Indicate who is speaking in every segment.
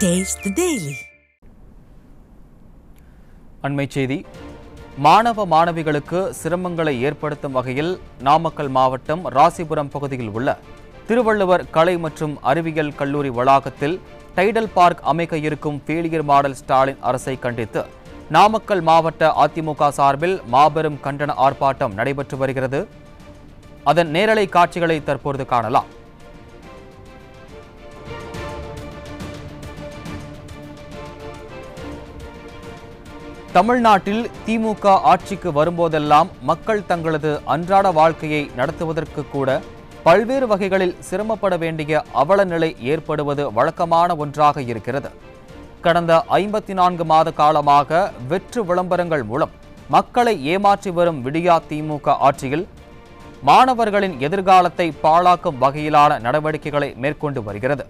Speaker 1: Taste the Daily.
Speaker 2: அண்மை செய்தி. மாணவ மாணவிகளுக்கு சிரமங்களை ஏற்படுத்தும் வகையில் நாமக்கல் மாவட்டம் ராசிபுரம் பகுதியில் உள்ள திருவள்ளுவர் கலை மற்றும் அறிவியல் கல்லூரி வளாகத்தில் டைடல் பார்க் அமைக்க இருக்கும் ஃபெயிலியர் மாடல் ஸ்டாலின் அரசை கண்டித்து நாமக்கல் மாவட்ட அதிமுக சார்பில் மாபெரும் கண்டன ஆர்ப்பாட்டம் நடைபெற்று வருகிறது. அதன் நேரலை காட்சிகளை தற்போது காணலாம். தமிழ்நாட்டில் திமுக ஆட்சிக்கு வரும்போதெல்லாம் மக்கள் தங்களது அன்றாட வாழ்க்கையை நடத்துவதற்கு கூட பல்வேறு வகைகளில் சிரமப்பட வேண்டிய அவல நிலை ஏற்படுவது வழக்கமான ஒன்றாக இருக்கிறது. கடந்த 54 மாத காலமாக வெற்று விளம்பரங்கள் மூலம் மக்களை ஏமாற்றி வரும் விடியா திமுக ஆட்சியில் மாணவர்களின் எதிர்காலத்தை பாழாக்கும் வகையிலான நடவடிக்கைகளை மேற்கொண்டு வருகிறது.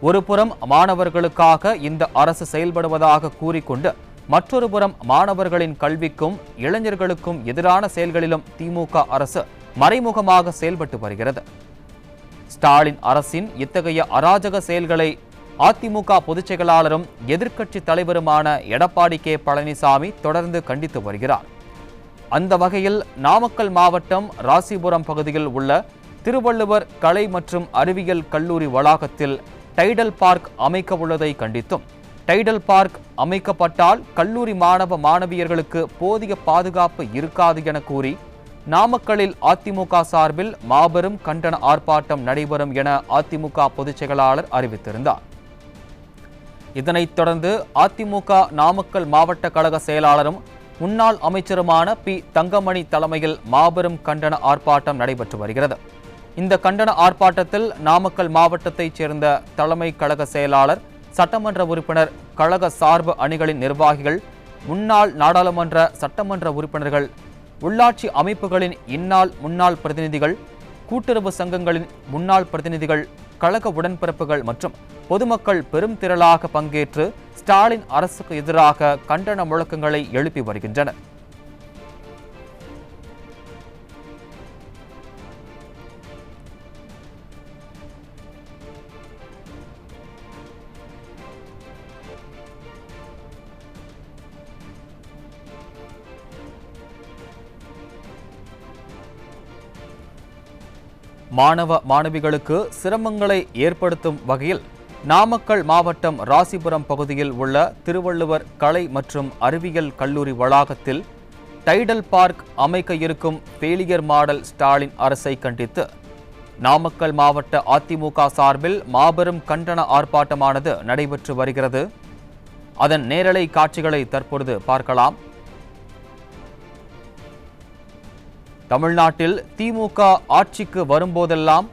Speaker 2: ஒருபுறம் மாணவர்களுக்காக இந்த அரசு செயல்படுவதாக கூறிக்கொண்டு மற்றொரு புறம் மாணவர்களின் கல்விக்கும் இளைஞர்களுக்கும் எதிரான செயல்களிலும் திமுக அரசு மறைமுகமாக செயல்பட்டு வருகிறது. ஸ்டாலின் அரசின் இத்தகைய அராஜக செயல்களை அதிமுக பொதுச் செயலாளரும் எதிர்க்கட்சி தலைவருமான எடப்பாடி கே பழனிசாமி தொடர்ந்து கண்டித்து வருகிறார். அந்த வகையில் நாமக்கல் மாவட்டம் ராசிபுரம் பகுதியில் உள்ள திருவள்ளுவர் கலை மற்றும் அறிவியல் கல்லூரி வளாகத்தில் டைடல் பார்க் அமைக்க உள்ளதை கண்டித்தும் டைடல் பார்க் அமைக்கப்பட்டால் கல்லூரி மாணவ மாணவியர்களுக்கு போதிய பாதுகாப்பு இருக்காது என கூறி நாமக்கல்லில் அதிமுக சார்பில் மாபெரும் கண்டன ஆர்ப்பாட்டம் நடைபெறும் என அதிமுக பொதுச் செயலாளர் அறிவித்திருந்தார். இதனைத் தொடர்ந்து அதிமுக நாமக்கல் மாவட்ட கழக செயலாளரும் முன்னாள் அமைச்சருமான பி தங்கமணி தலைமையில் மாபெரும் கண்டன ஆர்ப்பாட்டம் நடைபெற்று வருகிறது. இந்த கண்டன ஆர்ப்பாட்டத்தில் நாமக்கல் மாவட்டத்தைச் சேர்ந்த தலைமை கழக செயலாளர், சட்டமன்ற உறுப்பினர், கழக சார்பு அணிகளின் நிர்வாகிகள், முன்னாள் நாடாளுமன்ற சட்டமன்ற உறுப்பினர்கள், உள்ளாட்சி அமைப்புகளின் முன்னாள் பிரதிநிதிகள், கூட்டுறவு சங்கங்களின் முன்னாள் பிரதிநிதிகள், கழக உடன்பிறப்புகள் மற்றும் பொதுமக்கள் பெரும் திரளாக பங்கேற்று ஸ்டாலின் அரசுக்கு எதிராக கண்டன முழக்கங்களை எழுப்பி வருகின்றனர். மாணவ மாணவிகளுக்கு சிரமங்களை ஏற்படுத்தும் வகையில் நாமக்கல் மாவட்டம் ராசிபுரம் பகுதியில் உள்ள திருவள்ளுவர் கலை மற்றும் அறிவியல் கல்லூரி வளாகத்தில் டைடல் பார்க் அமைக்க இருக்கும் ஃபெயிலியர் மாடல் ஸ்டாலின் அரசை கண்டித்து நாமக்கல் மாவட்ட அதிமுக சார்பில் மாபெரும் கண்டன ஆர்ப்பாட்டமானது நடைபெற்று வருகிறது. அதன் நேரலை காட்சிகளை தற்பொழுது பார்க்கலாம். தமிழ்நாட்டில் திமுக ஆட்சிக்கு வரும்போதெல்லாம்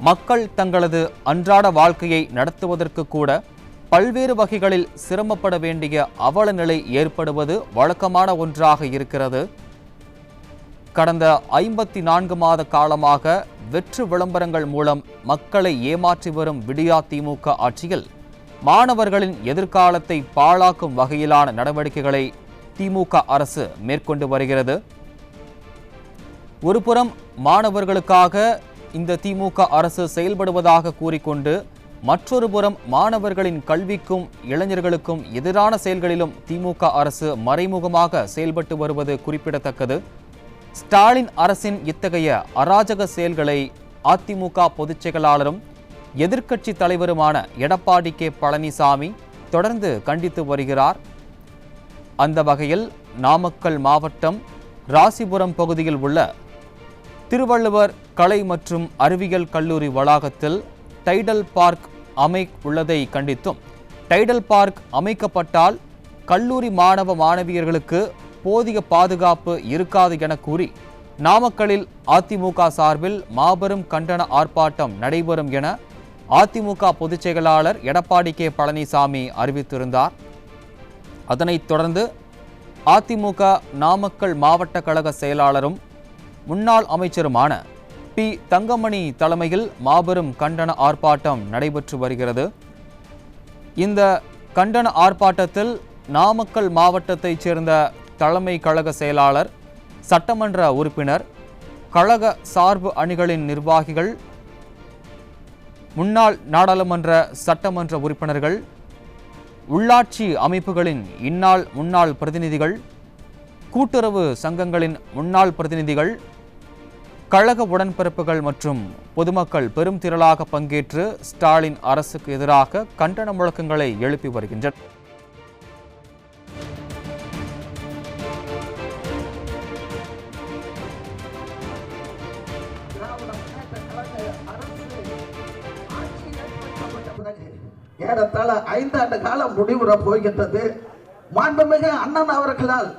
Speaker 2: மக்கள் தங்களது அன்றாட வாழ்க்கையை நடத்துவதற்கு கூட பல்வேறு வகைகளில் சிரமப்பட வேண்டிய அவல நிலை ஏற்படுவது வழக்கமான ஒன்றாக இருக்கிறது. கடந்த 54 மாத காலமாக வெற்று விளம்பரங்கள் மூலம் மக்களை ஏமாற்றி வரும் விடியா திமுக ஆட்சியில் மாணவர்களின் எதிர்காலத்தை பாழாக்கும் வகையிலான நடவடிக்கைகளை திமுக அரசு மேற்கொண்டு வருகிறது. ஒருபுறம் மாணவர்களுக்காக இந்த திமுக அரசு செயல்படுவதாக கூறிக்கொண்டு மற்றொரு புறம் மாணவர்களின் கல்விக்கும் இளைஞர்களுக்கும் எதிரான செயல்களிலும் திமுக அரசு மறைமுகமாக செயல்பட்டு வருவது குறிப்பிடத்தக்கது. ஸ்டாலின் அரசின் இத்தகைய அராஜக செயல்களை அதிமுக பொதுச் செயலாளரும் எதிர்க்கட்சி தலைவருமான எடப்பாடி கே பழனிசாமி தொடர்ந்து கண்டித்து வருகிறார். அந்த வகையில் நாமக்கல் மாவட்டம் ராசிபுரம் பகுதியில் உள்ள திருவள்ளுவர் கலை மற்றும் அறிவியல் கல்லூரி வளாகத்தில் டைடல் பார்க் உள்ளதை கண்டித்தும் டைடல் பார்க் அமைக்கப்பட்டால் கல்லூரி மாணவ மாணவியர்களுக்கு போதிய பாதுகாப்பு இருக்காது என கூறி நாமக்கல்லில் அதிமுக சார்பில் மாபெரும் கண்டன ஆர்ப்பாட்டம் நடைபெறும் என அதிமுக பொதுச் செயலாளர் எடப்பாடி கே பழனிசாமி அறிவித்திருந்தார். அதனைத் தொடர்ந்து அதிமுக நாமக்கல் மாவட்ட கழக செயலாளரும் முன்னாள் அமைச்சருமான பி தங்கமணி தலைமையில் மாபெரும் கண்டன ஆர்ப்பாட்டம் நடைபெற்று வருகிறது. இந்த கண்டன ஆர்ப்பாட்டத்தில் நாமக்கல் மாவட்டத்தைச் சேர்ந்த தலைமை கழக செயலாளர், சட்டமன்ற உறுப்பினர், கழக சார்பு அணிகளின் நிர்வாகிகள், முன்னாள் நாடாளுமன்ற சட்டமன்ற உறுப்பினர்கள், உள்ளாட்சி அமைப்புகளின் இந்நாள் முன்னாள் பிரதிநிதிகள், கூட்டுறவு சங்கங்களின் முன்னாள் பிரதிநிதிகள், கழக உடன்பிறப்புகள் மற்றும் பொதுமக்கள் பெரும் திரளாக பங்கேற்று ஸ்டாலின் அரசுக்கு எதிராக கண்டன முழக்கங்களை எழுப்பி வருகின்றனர்.
Speaker 1: ஏறத்தாழ 5 ஆண்டு காலம் முடிவுற போகின்றது. மாண்புமிகு அண்ணன் அவர்களால்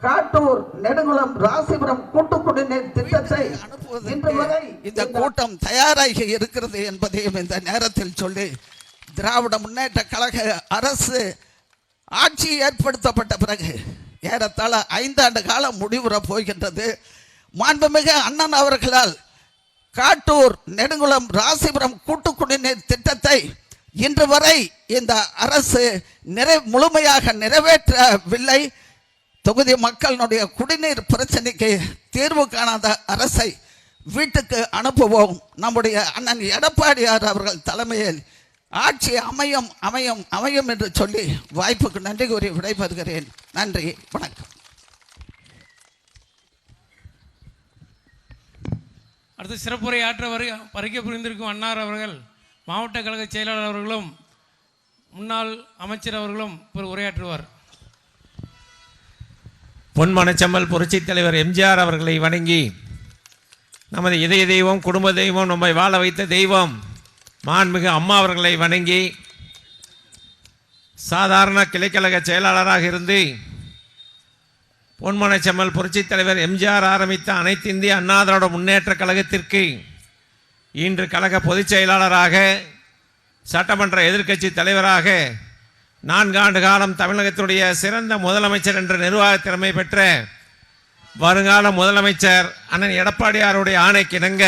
Speaker 1: காட்டூர், நெடுங்குளம், ராசிபுரம் கூட்டு குடிநீர் திட்டத்தை இன்று வரை
Speaker 3: இந்த கூட்டம் தயாராகி இருக்கிறது என்பதையும் இந்த நேரத்தில் சொல்லி, திராவிட முன்னேற்ற கழக அரசு ஆட்சி ஏற்படுத்தப்பட்ட பிறகு ஏறத்தாழ 5 ஆண்டு காலம் முடிவுற போகின்றது. மாண்புமிகு அண்ணன் அவர்களால் காட்டூர், நெடுங்குளம், ராசிபுரம் கூட்டு குடிநீர் திட்டத்தை இன்று வரை இந்த அரசு முழுமையாக நிறைவேற்றவில்லை. தொகுதி மக்களுடைய குடிநீர் பிரச்சனைக்கு தீர்வு காணாத அரசை வீட்டுக்கு அனுப்புவோம். நம்முடைய அண்ணன் எடப்பாடியார் அவர்கள் தலைமையில் ஆட்சி அமையும் அமையும் அமையும் என்று சொல்லி வாய்ப்புக்கு நன்றி கூறி விடைபெறுகிறேன். நன்றி, வணக்கம்.
Speaker 4: அடுத்து சிறப்புரை ஆற்ற வருகை புரிந்திருக்கும் அன்னார் அவர்கள், மாவட்ட கழக செயலாளர் அவர்களும் முன்னாள் அமைச்சர் அவர்களும் உரையாற்றுவார்.
Speaker 5: பொன்மனச்செம்மல் புரட்சித் தலைவர் எம்ஜிஆர் அவர்களை வணங்கி, நமது இதய தெய்வம், குடும்ப தெய்வம், நம்மை வாழ வைத்த தெய்வம் மாண்புமிகு அம்மா அவர்களை வணங்கி, சாதாரண கிளைக்கழக செயலாளராக இருந்து பொன்மனச்செம்மல் புரட்சித் தலைவர் எம்ஜிஆர் ஆரம்பித்த அனைத்து இந்திய அண்ணா திராவிட முன்னேற்ற கழகத்திற்கு இன்று கழக பொதுச் செயலாளராக, சட்டமன்ற எதிர்க்கட்சி தலைவராக 4 ஆண்டு காலம் தமிழகத்துடைய சிறந்த முதலமைச்சர் என்ற நிர்வாக திறமை பெற்ற வருங்கால முதலமைச்சர் அண்ணன் எடப்பாடியாருடைய ஆணைக்கிணங்க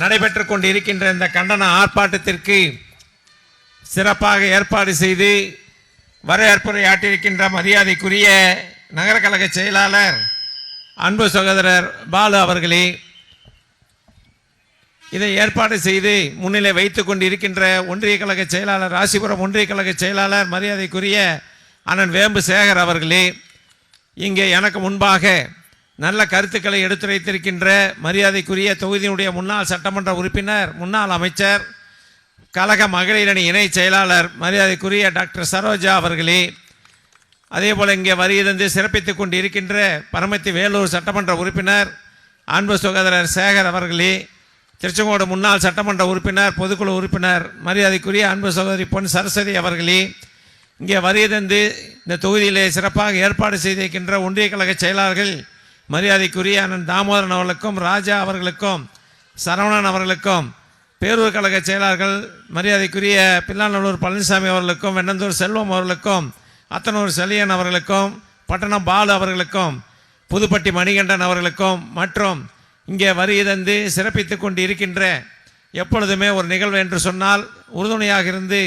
Speaker 5: நடைபெற்று கொண்டிருக்கின்ற இந்த கண்டன ஆர்ப்பாட்டத்திற்கு சிறப்பாக ஏற்பாடு செய்து வரவேற்புரையாற்றியிருக்கின்ற மரியாதைக்குரிய நகர கழக செயலாளர் அன்பு சகோதரர் பாலு அவர்களே, இதை ஏற்பாடு செய்து முன்னிலை வைத்துக் கொண்டிருக்கின்ற ஒன்றிய கழக செயலாளர், ராசிபுரம் ஒன்றிய கழக செயலாளர் மரியாதைக்குரிய அண்ணன் வேம்பு சேகர் அவர்களே, இங்கே எனக்கு முன்பாக நல்ல கருத்துக்களை எடுத்துரைத்திருக்கின்ற மரியாதைக்குரிய தொகுதியினுடைய முன்னாள் சட்டமன்ற உறுப்பினர், முன்னாள் அமைச்சர், கழக மகளிர் அணி இணை செயலாளர் மரியாதைக்குரிய டாக்டர் சரோஜா அவர்களே, அதேபோல் இங்கே வருகை சிறப்பித்துக் கொண்டு இருக்கின்ற பரமத்தி வேலூர் சட்டமன்ற உறுப்பினர் அன்பு சகோதரர் சேகர் அவர்களே, திருச்செங்கோடு முன்னாள் சட்டமன்ற உறுப்பினர், பொதுக்குழு உறுப்பினர் மரியாதைக்குரிய அன்பு சகோதரி பொன் சரஸ்வதி அவர்களே, இங்கே வருகை இந்த தொகுதியிலே சிறப்பாக ஏற்பாடு செய்திருக்கின்ற ஒன்றிய கழக செயலாளர்கள் மரியாதைக்குரிய அண்ணன் தாமோதரன் அவர்களுக்கும், ராஜா அவர்களுக்கும், சரவணன் அவர்களுக்கும், பேரூர் கழக செயலாளர்கள் மரியாதைக்குரிய பில்லாநல்லூர் பழனிசாமி அவர்களுக்கும், வெண்ணந்தூர் செல்வம் அவர்களுக்கும், அத்தனூர் செலியன் அவர்களுக்கும், பட்டணம் பாலு அவர்களுக்கும், புதுப்பட்டி மணிகண்டன் அவர்களுக்கும் மற்றும் இங்கே வருகை சிறப்பித்து கொண்டு இருக்கின்ற, எப்பொழுதுமே ஒரு நிகழ்வு என்று சொன்னால் உறுதுணையாக இருந்து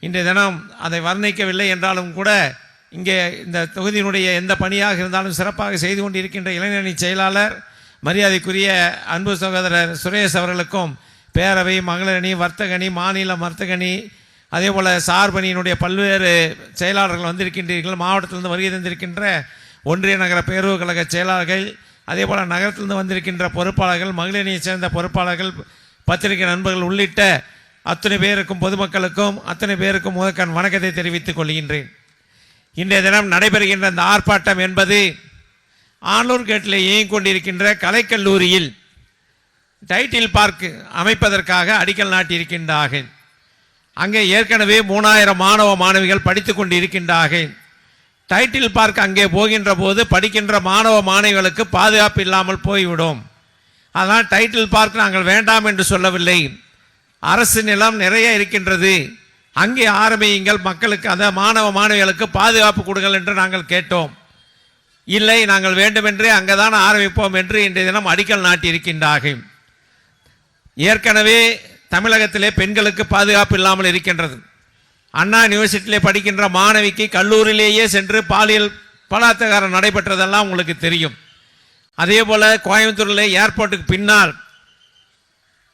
Speaker 5: இன்றைய தினம் அதை வர்ணிக்கவில்லை என்றாலும் கூட இங்கே இந்த தொகுதியினுடைய எந்த பணியாக இருந்தாலும் சிறப்பாக செய்து கொண்டு இருக்கின்ற இளைஞரணி செயலாளர் மரியாதைக்குரிய அன்பு சகோதரர் சுரேஷ் அவர்களுக்கும், பேரவை, மகளிரணி, வர்த்தகணி, மாநில வர்த்தகணி, அதே போல் சார்பணியினுடைய பல்வேறு செயலாளர்கள் வந்திருக்கின்றீர்கள். மாவட்டத்திலிருந்து வருகை தந்திருக்கின்ற ஒன்றிய நகர பேரூர் கழக செயலாளர்கள், அதே போல் நகரத்திலிருந்து வந்திருக்கின்ற பொறுப்பாளர்கள், மகளிரணியை சேர்ந்த பொறுப்பாளர்கள், பத்திரிகை நண்பர்கள் உள்ளிட்ட அத்தனை பேருக்கும், பொதுமக்களுக்கும் அத்தனை பேருக்கும் முதற்கண் வணக்கத்தை தெரிவித்துக் கொள்கின்றேன். இன்றைய தினம் நடைபெறுகின்ற இந்த ஆர்ப்பாட்டம் என்பது ஆனூர் கேட்டில் இயங்கிக் கொண்டிருக்கின்ற கலைக்கல்லூரியில் டைட்டில் பார்க் அமைப்பதற்காக அடிக்கல் நாட்டியிருக்கின்றார்கள். அங்கே ஏற்கனவே 3000 மாணவ மாணவிகள் படித்து கொண்டு இருக்கின்றார்கள். டைட்டில் பார்க் அங்கே போகின்ற போது படிக்கின்ற மாணவ மாணவிகளுக்கு பாதுகாப்பு இல்லாமல் போய்விடும். அதனால் டைட்டில் பார்க் நாங்கள் வேண்டாம் என்று சொல்லவில்லை. அரசு நிலம் நிறைய இருக்கின்றது, அங்கே ஆரம்பியுங்கள், மக்களுக்கு அந்த மாணவ மாணவிகளுக்கு பாதுகாப்பு கொடுங்கள் என்று நாங்கள் கேட்டோம். இல்லை, நாங்கள் வேண்டுமென்றே அங்கேதான் ஆரம்பிப்போம் என்று இன்றைய தினம் அடிக்கல் நாட்டியிருக்கின்றார்கள். ஏற்கனவே தமிழகத்திலே பெண்களுக்கு பாதுகாப்பு இல்லாமல் இருக்கின்றது. அண்ணா யூனிவர்சிட்டியிலே படிக்கின்ற மாணவிக்கு கல்லூரியிலேயே சென்று பாலியல் பலாத்காரம் நடைபெற்றதெல்லாம் உங்களுக்கு தெரியும். அதே போல் கோயம்புத்தூரில் ஏர்போர்ட்டுக்கு பின்னால்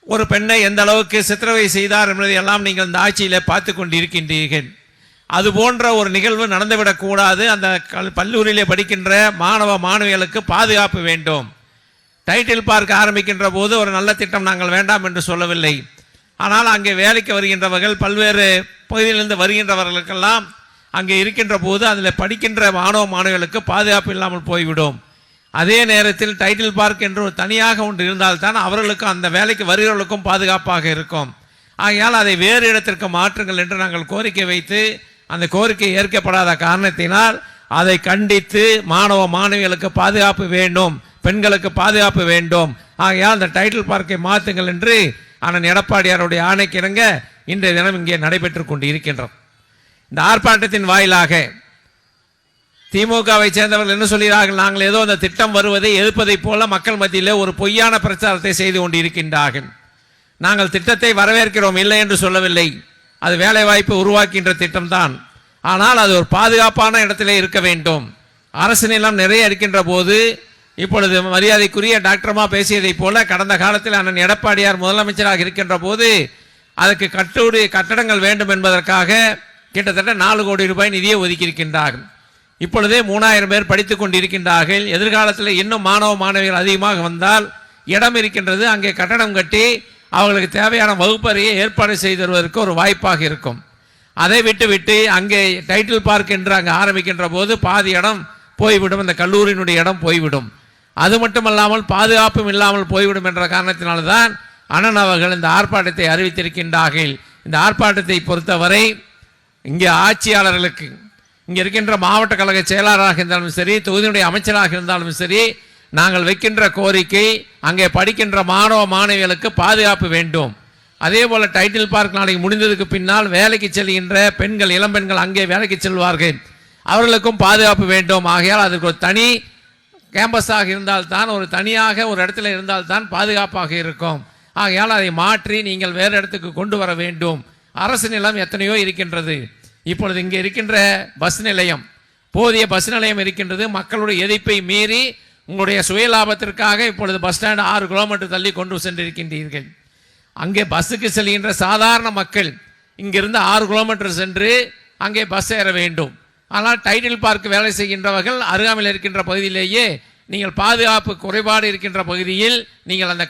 Speaker 5: ஒரு பெண்ணை எந்த அளவுக்கு சித்திரவதை செய்தார் என்பதை எல்லாம் நீங்கள் இந்த ஆட்சியில் பார்த்து கொண்டு இருக்கின்றீர்கள். அது போன்ற ஒரு நிகழ்வு நடந்துவிடக்கூடாது. அந்த பல்லூரிலே படிக்கின்ற மாணவ மாணவிகளுக்கு பாதுகாப்பு வேண்டும். டைட்டில் பார்க் ஆரம்பிக்கின்ற போது ஒரு நல்ல திட்டம் நாங்கள் வேண்டாம் என்று சொல்லவில்லை. ஆனால் அங்கே வேலைக்கு வருகின்றவர்கள் பல்வேறு பகுதியிலிருந்து வருகின்றவர்களுக்கெல்லாம் அங்கே இருக்கின்ற போது அதில் படிக்கின்ற மாணவ மாணவிகளுக்கு பாதுகாப்பு இல்லாமல் போய்விடும். அதே நேரத்தில் டைட்டில் பார்க் என்று தனியாக ஒன்று இருந்தால்தான் அவர்களுக்கும் அந்த வேலைக்கு வருகிறவர்களுக்கும் பாதுகாப்பாக இருக்கும். ஆகையால் அதை வேறு இடத்திற்கு மாற்றுங்கள் என்று நாங்கள் கோரிக்கை வைத்து அந்த கோரிக்கை ஏற்கப்படாத காரணத்தினால் அதை கண்டித்து மாணவ மாணவிகளுக்கு பாதுகாப்பு வேண்டும், பெண்களுக்கு பாதுகாப்பு வேண்டும், ஆகையால் அந்த டைட்டில் பார்க்கை மாற்றுங்கள் என்று அண்ணன் எடப்பாடியாருடைய ஆணைக்கிணங்க இன்றைய தினம் இங்கே நடைபெற்று கொண்டு இருக்கின்றோம். இந்த ஆர்ப்பாட்டத்தின் வாயிலாக திமுகவை சேர்ந்தவர்கள் என்ன சொல்கிறார்கள், நாங்கள் ஏதோ அந்த திட்டம் வருவதை எதிர்ப்பதைப் போல மக்கள் மத்தியிலே ஒரு பொய்யான பிரச்சாரத்தை செய்து கொண்டு இருக்கின்றார்கள். நாங்கள் திட்டத்தை வரவேற்கிறோம், இல்லை என்று சொல்லவில்லை. அது வேலை வாய்ப்பு உருவாக்கின்ற திட்டம்தான். ஆனால் அது ஒரு பாதுகாப்பான இடத்திலே இருக்க வேண்டும். அரசு நிலம் நிறைய இருக்கின்ற போது இப்பொழுது மரியாதைக்குரிய டாக்டர்மா பேசியதைப் போல கடந்த காலத்தில் அண்ணன் எடப்பாடியார் முதலமைச்சராக இருக்கின்ற போது அதுக்கு கட்டடங்கள் வேண்டும் என்பதற்காக கிட்டத்தட்ட 4 கோடி ரூபாய் நிதியை ஒதுக்கியிருக்கின்றார்கள். இப்பொழுதே 3000 பேர் படித்துக் கொண்டிருக்கின்றார்கள். எதிர்காலத்தில் இன்னும் மாணவ மாணவிகள் அதிகமாக வந்தால் இடம் இருக்கின்றது, அங்கே கட்டடம் கட்டி அவர்களுக்கு தேவையான வகுப்பறையை ஏற்பாடு செய்து தருவதற்கு ஒரு வாய்ப்பாக இருக்கும். அதை விட்டு அங்கே டைட்டில் பார்க் என்று அங்கே ஆரம்பிக்கின்ற போது பாதி இடம் போய்விடும், அந்த கல்லூரியினுடைய இடம் போய்விடும். அது மட்டுமல்லாமல் பாதுகாப்பும் இல்லாமல் போய்விடும் என்ற காரணத்தினால்தான் அண்ணன் அவர்கள் இந்த ஆர்ப்பாட்டத்தை அறிவித்திருக்கின்றார்கள். இந்த ஆர்ப்பாட்டத்தை பொறுத்தவரை இங்கே ஆட்சியாளர்களுக்கு, இங்கே இருக்கின்ற மாவட்ட கழக செயலாளராக இருந்தாலும் சரி, தொகுதியினுடைய அமைச்சராக இருந்தாலும் சரி, நாங்கள் வைக்கின்ற கோரிக்கை அங்கே படிக்கின்ற மாணவ மாணவிகளுக்கு பாதுகாப்பு வேண்டும். அதே போல் டைட்டில் பார்க் நாளைக்கு முடிந்ததுக்கு பின்னால் வேலைக்கு செல்கின்ற பெண்கள், இளம்பெண்கள் அங்கே வேலைக்கு செல்வார்கள், அவர்களுக்கும் பாதுகாப்பு வேண்டும். ஆகையால் அதுக்கு ஒரு தனி கேம்பஸாக இருந்தால்தான், ஒரு தனியாக ஒரு இடத்துல இருந்தால்தான் பாதுகாப்பாக இருக்கும். ஆகையால் அதை மாற்றி நீங்கள் வேறு இடத்துக்கு கொண்டு வர வேண்டும். அரசு நிலம் எத்தனையோ இருக்கின்றது. இப்பொழுது இங்கே இருக்கின்ற பஸ் நிலையம், போதிய பஸ் நிலையம் இருக்கின்றது. மக்களுடைய எதிர்ப்பை மீறி உங்களுடைய சுயலாபத்திற்காக இப்பொழுது பஸ் ஸ்டாண்ட் 6 கிலோமீட்டர் தள்ளி கொண்டு சென்றிருக்கின்றீர்கள். அங்கே பஸ்ஸுக்கு செல்கின்ற சாதாரண மக்கள் இங்கிருந்து 6 கிலோமீட்டர் சென்று அங்கே பஸ் ஏற வேண்டும். ஆனால் டைட்டில் பார்க் வேலை செய்கின்றவர்கள் அருகாமையில் இருக்கின்ற பகுதியிலேயே நீங்கள் பாதுகாப்பு குறைபாடு இருக்கின்ற பகுதியில் நீங்கள் அந்த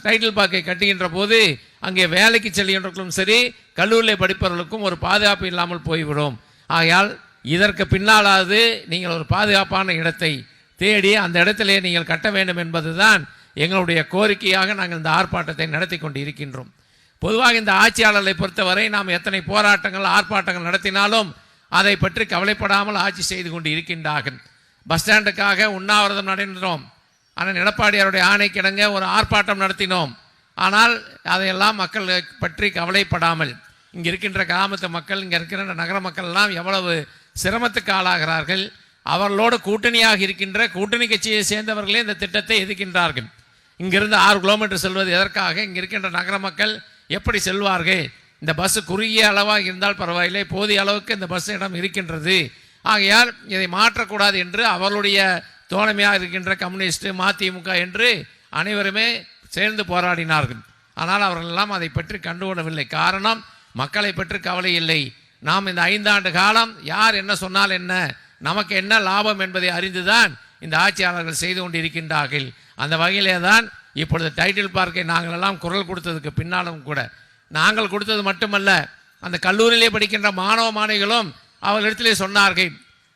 Speaker 5: டைட்டில் பார்க்கை கட்டுகின்ற போது அங்கே வேலைக்கு செல்கின்றவர்களும் சரி, கல்லூரியில் படிப்பவர்களுக்கும் ஒரு பாதுகாப்பு இல்லாமல் போய்விடும். ஆகையால் இதற்கு பின்னாலாவது நீங்கள் ஒரு பாதுகாப்பான இடத்தை தேடி அந்த இடத்திலே நீங்கள் கட்ட வேண்டும் என்பதுதான் எங்களுடைய கோரிக்கையாக நாங்கள் இந்த ஆர்ப்பாட்டத்தை நடத்தி கொண்டு இருக்கின்றோம். பொதுவாக இந்த ஆட்சியாளர்களை பொறுத்தவரை நாம் எத்தனை போராட்டங்கள் ஆர்ப்பாட்டங்கள் நடத்தினாலும் அதை பற்றி கவலைப்படாமல் ஆட்சி செய்து கொண்டு இருக்கின்றார்கள். பஸ் ஸ்டாண்டுக்காக உண்ணாவிரதம் நடத்தினோம், ஆனால் எடப்பாடியாருடைய ஆணைக்கிணங்க ஒரு ஆர்ப்பாட்டம் நடத்தினோம். ஆனால் அதையெல்லாம் மக்கள் பற்றி கவலைப்படாமல் இங்கே இருக்கின்ற கிராமத்து மக்கள், இங்கே இருக்கின்ற நகர மக்கள் எல்லாம் எவ்வளவு சிரமத்துக்கு ஆளாகிறார்கள். அவர்களோடு கூட்டணியாக இருக்கின்ற கூட்டணி கட்சியை சேர்ந்தவர்களே இந்த திட்டத்தை எதிர்க்கின்றார்கள். இங்கிருந்து 6 கிலோமீட்டர் செல்வது எதற்காக? இங்கே இருக்கின்ற நகர மக்கள் எப்படி செல்வார்கள்? இந்த பஸ் குறுகிய அளவாக இருந்தால் பரவாயில்லை, போதிய அளவுக்கு இந்த பஸ் இடம் இருக்கின்றது. ஆகையால் இதை மாற்றக்கூடாது என்று அவர்களுடைய தோழமையாக இருக்கின்ற கம்யூனிஸ்ட், மதிமுக என்று அனைவருமே சேர்ந்து போராடினார்கள். ஆனால் அவர்களெல்லாம் அதை பற்றி கண்டுகொள்ளவில்லை. காரணம், மக்களை பற்றி கவலை இல்லை. நாம் இந்த 5 ஆண்டு காலம் யார் என்ன சொன்னால் என்ன, நமக்கு என்ன லாபம் என்பதை அறிந்துதான் இந்த ஆட்சியாளர்கள் செய்து கொண்டிருக்கின்றார்கள். அந்த வகையிலே தான் இப்பொழுது டைட்டில் பார்க்கை நாங்கள் எல்லாம் குரல் கொடுத்ததுக்கு பின்னாலும் கூட, நாங்கள் கொடுத்தது மட்டுமல்ல, அந்த கல்லூரியிலே படிக்கின்ற மாணவ மாணவிகளும் அவர்களிடத்திலே சொன்னார்கள்,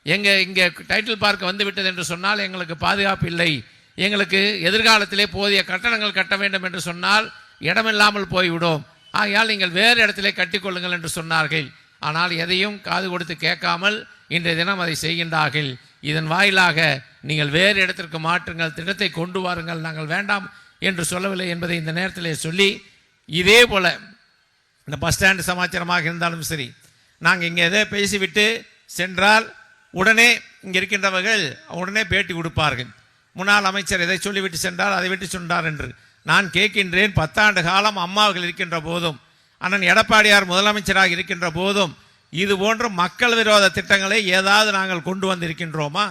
Speaker 5: இங்கே டைட்டில் பார்க் வந்து விட்டது என்று சொன்னால் எங்களுக்கு பாதுகாப்பு இல்லை, எங்களுக்கு எதிர்காலத்திலே போதிய கட்டணங்கள் கட்ட வேண்டும் என்று சொன்னால் இடமில்லாமல் போய்விடும், ஆகையால் நீங்கள் வேறு இடத்திலே கட்டிக்கொள்ளுங்கள் என்று சொன்னார்கள். ஆனால் எதையும் காது கொடுத்து கேட்காமல் இன்றைய தினம் அதை செய்கின்றார்கள். இதன் வாயிலாக நீங்கள் வேறு இடத்திற்கு மாற்றுங்கள், திட்டத்தை கொண்டு வாருங்கள், நாங்கள் வேண்டாம் என்று சொல்லவில்லை என்பதை இந்த நேரத்திலே சொல்லி, இதே போல் இந்த பஸ் ஸ்டாண்டு சமாச்சாரமாக இருந்தாலும் சரி, நாங்கள் இங்கே எதை பேசிவிட்டு சென்றால் உடனே இங்கே இருக்கின்றவர்கள் உடனே பேட்டி கொடுப்பார்கள். முன்னாள் அமைச்சர் எதை சொல்லிவிட்டு சென்றால் அதை விட்டு சொன்னார் என்று நான் கேட்கின்றேன். 10 ஆண்டு காலம் அம்மாவர்கள் இருக்கின்ற போதும், அண்ணன் எடப்பாடியார் முதலமைச்சராக இருக்கின்ற போதும் இது போன்ற மக்கள் விரோத திட்டங்களை ஏதாவது நாங்கள் கொண்டு வந்திருக்கின்றோமா?